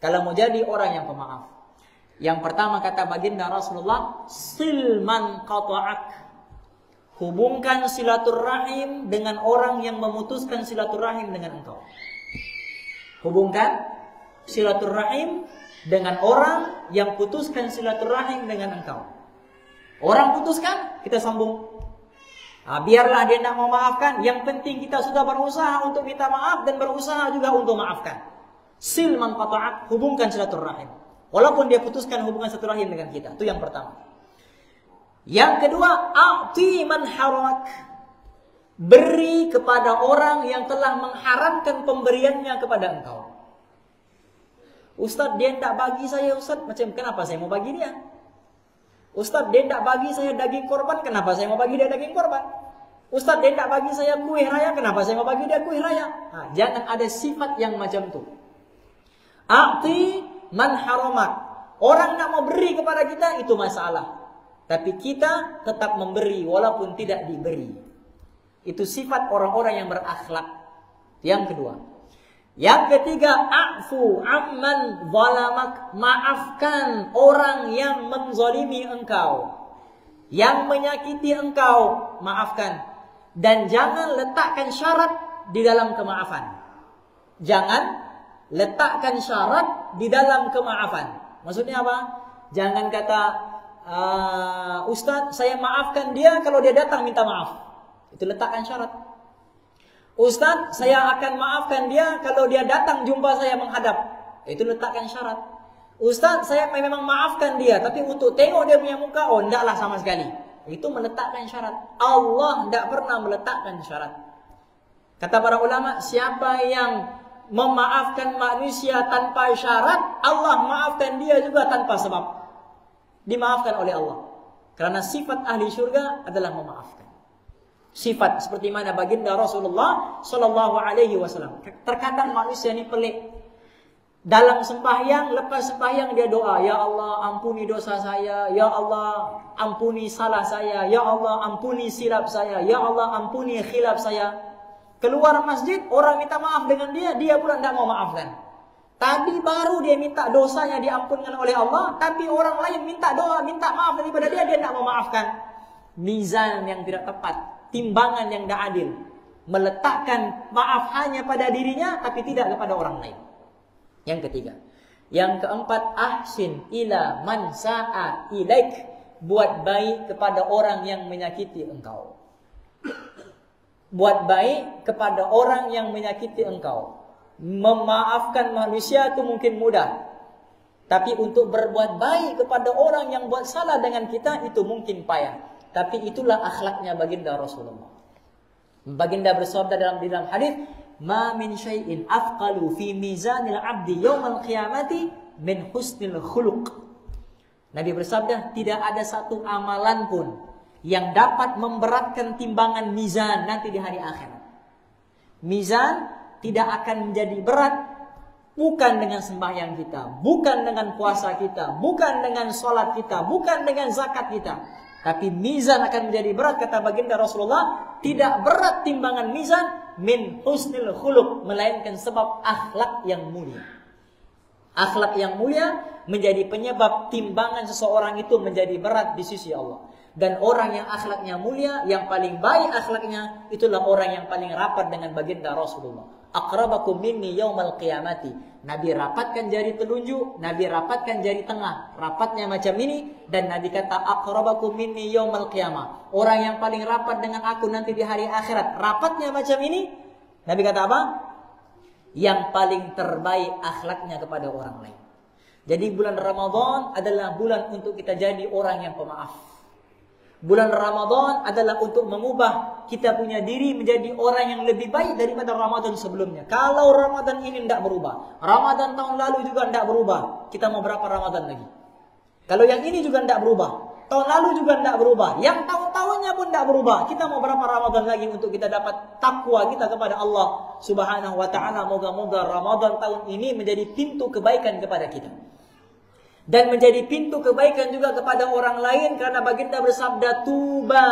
Kalau mau jadi orang yang pemaaf. Yang pertama kata baginda Rasulullah, silman qata'ak. Hubungkan silaturahim dengan orang yang memutuskan silaturahim dengan engkau. Hubungkan silaturahim dengan orang yang putuskan silaturahim dengan engkau. Orang putuskan, kita sambung. Biarlah dia tidak mau maafkan. Yang penting kita sudah berusaha untuk minta maaf dan berusaha juga untuk maafkan. Silman qata'ak, hubungkan silaturahim. Walaupun dia putuskan hubungan silaturahim dengan kita. Itu yang pertama. Yang kedua, a'ti man haramak. Beri kepada orang yang telah mengharamkan pemberiannya kepada engkau. Ustaz, dia tidak bagi saya, Ustaz. Macam kenapa saya mau bagi dia? Ustaz, dia tidak bagi saya daging korban, kenapa saya mau bagi dia daging korban? Ustaz, dia tidak bagi saya kuih raya, kenapa saya mau bagi dia kuih raya? Nah, jangan ada sifat yang macam itu. A'ti man haramak. Orang nak mau beri kepada kita, itu masalah. Tapi kita tetap memberi walaupun tidak diberi. Itu sifat orang-orang yang berakhlak. Yang kedua. Yang ketiga, a'fu amman zalamak. Maafkan orang yang menzalimi engkau, yang menyakiti engkau, maafkan. Dan jangan letakkan syarat di dalam kemaafan. Jangan letakkan syarat di dalam kemaafan. Maksudnya apa? Jangan kata, Ustaz, saya maafkan dia kalau dia datang minta maaf. Itu letakkan syarat. Ustaz, saya akan maafkan dia kalau dia datang jumpa saya menghadap. Itu letakkan syarat. Ustaz, saya memang maafkan dia, tapi untuk tengok dia punya muka, tidaklah sama sekali. Itu meletakkan syarat. Allah tidak pernah meletakkan syarat. Kata para ulama, siapa yang memaafkan manusia tanpa syarat, Allah maafkan dia juga tanpa sebab. Dimaafkan oleh Allah. Karena sifat ahli syurga adalah memaafkan. Sifat seperti mana baginda Rasulullah Sallallahu Alaihi Wasallam. Terkadang manusia ini pelik. Dalam sembahyang, lepas sembahyang dia doa, Ya Allah ampuni dosa saya, Ya Allah ampuni salah saya, Ya Allah ampuni silap saya, Ya Allah ampuni khilaf saya. Keluar masjid, orang minta maaf dengan dia pula tidak mau maafkan. Tadi baru dia minta dosanya diampunkan oleh Allah, tapi orang lain minta doa, minta maaf daripada dia tidak mau maafkan. Mizan yang tidak tepat, timbangan yang tidak adil. Meletakkan maaf hanya pada dirinya, tapi tidak kepada orang lain. Yang ketiga. Yang keempat, ahsin ila man sa'a ilaik. Buat baik kepada orang yang menyakiti engkau. Buat baik kepada orang yang menyakiti engkau. Memaafkan manusia itu mungkin mudah. Tapi untuk berbuat baik kepada orang yang buat salah dengan kita, itu mungkin payah. Tapi itulah akhlaknya baginda Rasulullah. Baginda bersabda dalam hadis, "Ma min syai'in afqalu fi mizanil 'abdi yaumal qiyamati min husnil khuluq." Nabi bersabda, tidak ada satu amalan pun yang dapat memberatkan timbangan mizan nanti di hari akhirat. Mizan tidak akan menjadi berat bukan dengan sembahyang kita, bukan dengan puasa kita, bukan dengan sholat kita, bukan dengan zakat kita. Tapi mizan akan menjadi berat, kata baginda Rasulullah, tidak berat timbangan mizan min husnil khuluq, melainkan sebab akhlak yang mulia. Akhlak yang mulia menjadi penyebab timbangan seseorang itu menjadi berat di sisi Allah. Dan orang yang akhlaknya mulia, yang paling baik akhlaknya, itulah orang yang paling rapat dengan baginda Rasulullah. Aqrabakum minni yaumal qiyamati. Nabi rapatkan jari telunjuk, Nabi rapatkan jari tengah, rapatnya macam ini, dan Nabi kata aqrabakum minni yaumal qiyamah. Orang yang paling rapat dengan aku nanti di hari akhirat, rapatnya macam ini. Nabi kata apa? Yang paling terbaik akhlaknya kepada orang lain. Jadi bulan Ramadan adalah bulan untuk kita jadi orang yang pemaaf. Bulan Ramadan adalah untuk mengubah kita punya diri menjadi orang yang lebih baik daripada Ramadan sebelumnya. Kalau Ramadan ini tidak berubah, Ramadan tahun lalu juga tidak berubah, kita mau berapa Ramadan lagi? Kalau yang ini juga tidak berubah, tahun lalu juga tidak berubah, yang tahun-tahunnya pun tidak berubah, kita mau berapa Ramadan lagi untuk kita dapat takwa kita kepada Allah Subhanahu wa ta'ala. Moga-moga Ramadan tahun ini menjadi pintu kebaikan kepada kita. Dan menjadi pintu kebaikan juga kepada orang lain, karena baginda bersabda, tuba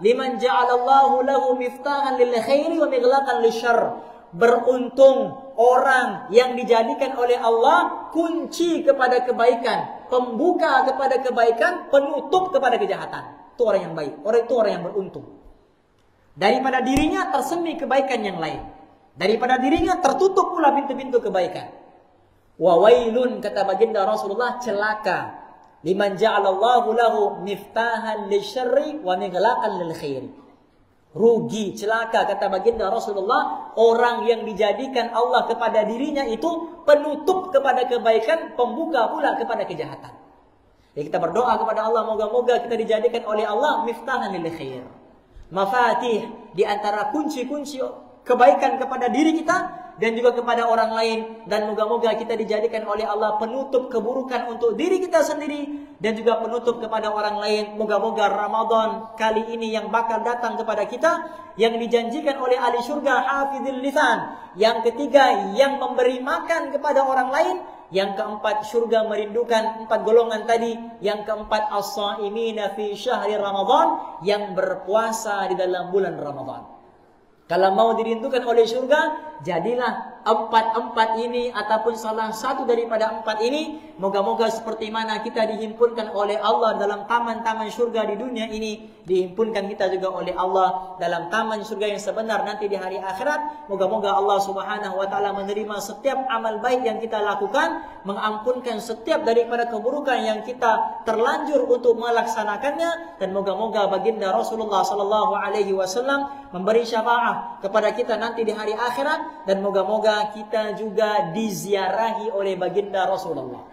liman ja'alallahu lahu miftahan lil khairi wa mighlaqan lisyarr. Beruntung orang yang dijadikan oleh Allah kunci kepada kebaikan, pembuka kepada kebaikan, penutup kepada kejahatan. Itu orang yang baik, orang itu orang yang beruntung. Daripada dirinya tersembunyi kebaikan yang lain, daripada dirinya tertutup pula pintu-pintu kebaikan. Wa wailun, kata baginda Rasulullah, celaka liman ja'alallahu lahu miftahan lisyarri wa mighlaqan lil khairi. Rugi, celaka, kata baginda Rasulullah, orang yang dijadikan Allah kepada dirinya itu penutup kepada kebaikan, pembuka pula kepada kejahatan. Jadi kita berdoa kepada Allah, moga-moga kita dijadikan oleh Allah miftahan lil khair, mafatih, di antara kunci-kunci kebaikan kepada diri kita dan juga kepada orang lain, dan moga-moga kita dijadikan oleh Allah penutup keburukan untuk diri kita sendiri dan juga penutup kepada orang lain. Moga-moga Ramadan kali ini yang bakal datang kepada kita, yang dijanjikan oleh ahli syurga hafizul lisan, yang ketiga yang memberi makan kepada orang lain, yang keempat syurga merindukan 4 golongan tadi, yang keempat as-shaimina fi syahri Ramadan, yang berpuasa di dalam bulan Ramadan. Kalau mau dirindukan oleh syurga, jadilah 4 ini ataupun salah satu daripada 4 ini. Moga-moga seperti mana kita dihimpunkan oleh Allah dalam taman-taman syurga di dunia ini, dihimpunkan kita juga oleh Allah dalam taman syurga yang sebenar nanti di hari akhirat. Moga-moga Allah Subhanahu wa taala menerima setiap amal baik yang kita lakukan, mengampunkan setiap daripada keburukan yang kita terlanjur untuk melaksanakannya, dan moga-moga baginda Rasulullah sallallahu alaihi wasallam memberi syafaat kepada kita nanti di hari akhirat, dan moga-moga kita juga diziarahi oleh baginda Rasulullah.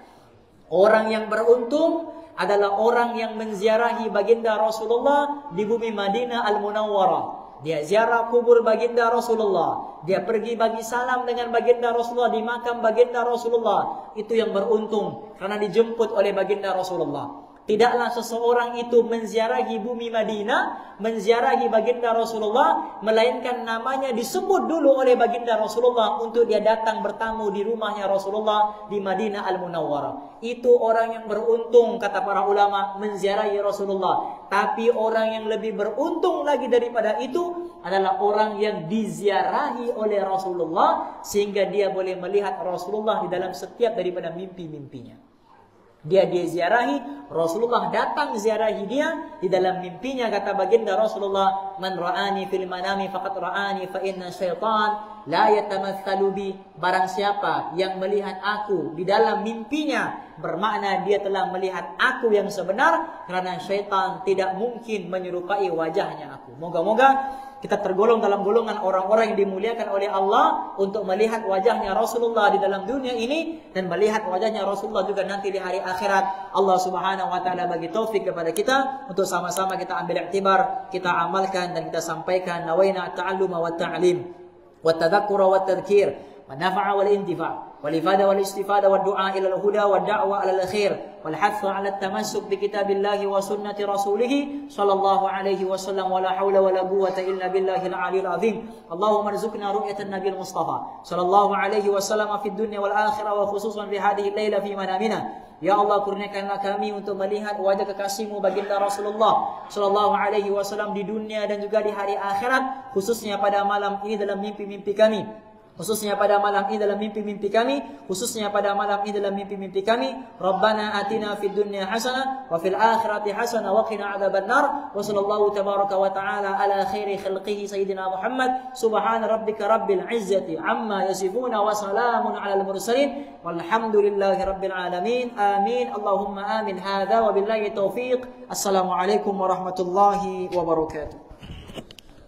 Orang yang beruntung adalah orang yang menziarahi baginda Rasulullah di bumi Madinah Al-Munawwarah. Dia ziarah kubur baginda Rasulullah, dia pergi bagi salam dengan baginda Rasulullah di makam baginda Rasulullah. Itu yang beruntung karena dijemput oleh baginda Rasulullah. Tidaklah seseorang itu menziarahi bumi Madinah, menziarahi baginda Rasulullah, melainkan namanya disebut dulu oleh baginda Rasulullah untuk dia datang bertamu di rumahnya Rasulullah di Madinah Al-Munawwarah. Itu orang yang beruntung, kata para ulama, menziarahi Rasulullah. Tapi orang yang lebih beruntung lagi daripada itu adalah orang yang diziarahi oleh Rasulullah, sehingga dia boleh melihat Rasulullah di dalam setiap daripada mimpi-mimpinya. Dia ziarahi, Rasulullah datang ziarahi dia di dalam mimpinya. Kata baginda Rasulullah, man ra'ani fil manami faqad ra'ani fa inna syaitan la yatamatsalu bi. Barang siapa yang melihat aku di dalam mimpinya, bermakna dia telah melihat aku yang sebenar, karena syaitan tidak mungkin menyerupai wajahnya aku. Moga-moga kita tergolong dalam golongan orang-orang yang dimuliakan oleh Allah untuk melihat wajahnya Rasulullah di dalam dunia ini dan melihat wajahnya Rasulullah juga nanti di hari akhirat. Allah Subhanahu wa taala bagi taufik kepada kita untuk sama-sama kita ambil iktibar, kita amalkan dan kita sampaikan. Nawaina at-ta'alluma wa ta'lim wa tadhakkura wa tadhkir wa nafa'a wal intifa' والإفادة والاستفادة والدعاء إلى الهدى والدعوة على الخير والحث على التمسك بكتاب الله وسنة رسوله صلى الله عليه وسلم ولا حول ولا قوة إلا بالله العلي العظيم. اللهم ارزقنا رؤية النبي المصطفى صلى الله عليه وسلم في الدنيا والآخرة وخصوصا في هذه الليلة في منامنا. Ya Allah, kurniakanlah kami untuk melihat wajah kekasihmu baginda Rasulullah sallallahu alaihi wasallam di dunia dan juga di hari akhirat, khususnya pada malam ini dalam mimpi-mimpi kami. Khususnya pada malam ini dalam mimpi-mimpi kami, khususnya pada malam ini dalam mimpi-mimpi kami. Rabbana atina fid dunya hasanah wa fil akhirati hasanah wa qina adzabannar. Wa sallallahu tabaraka wa ta'ala ala khairi khalqihi sayyidina Muhammad. Subhana rabbika rabbil izzati amma yasifuna wa salamun alal mursalin walhamdulillahi rabbil alamin. Amin. Allahumma amin. Hadza wa billahi taufiq. Assalamualaikum warahmatullahi wabarakatuh.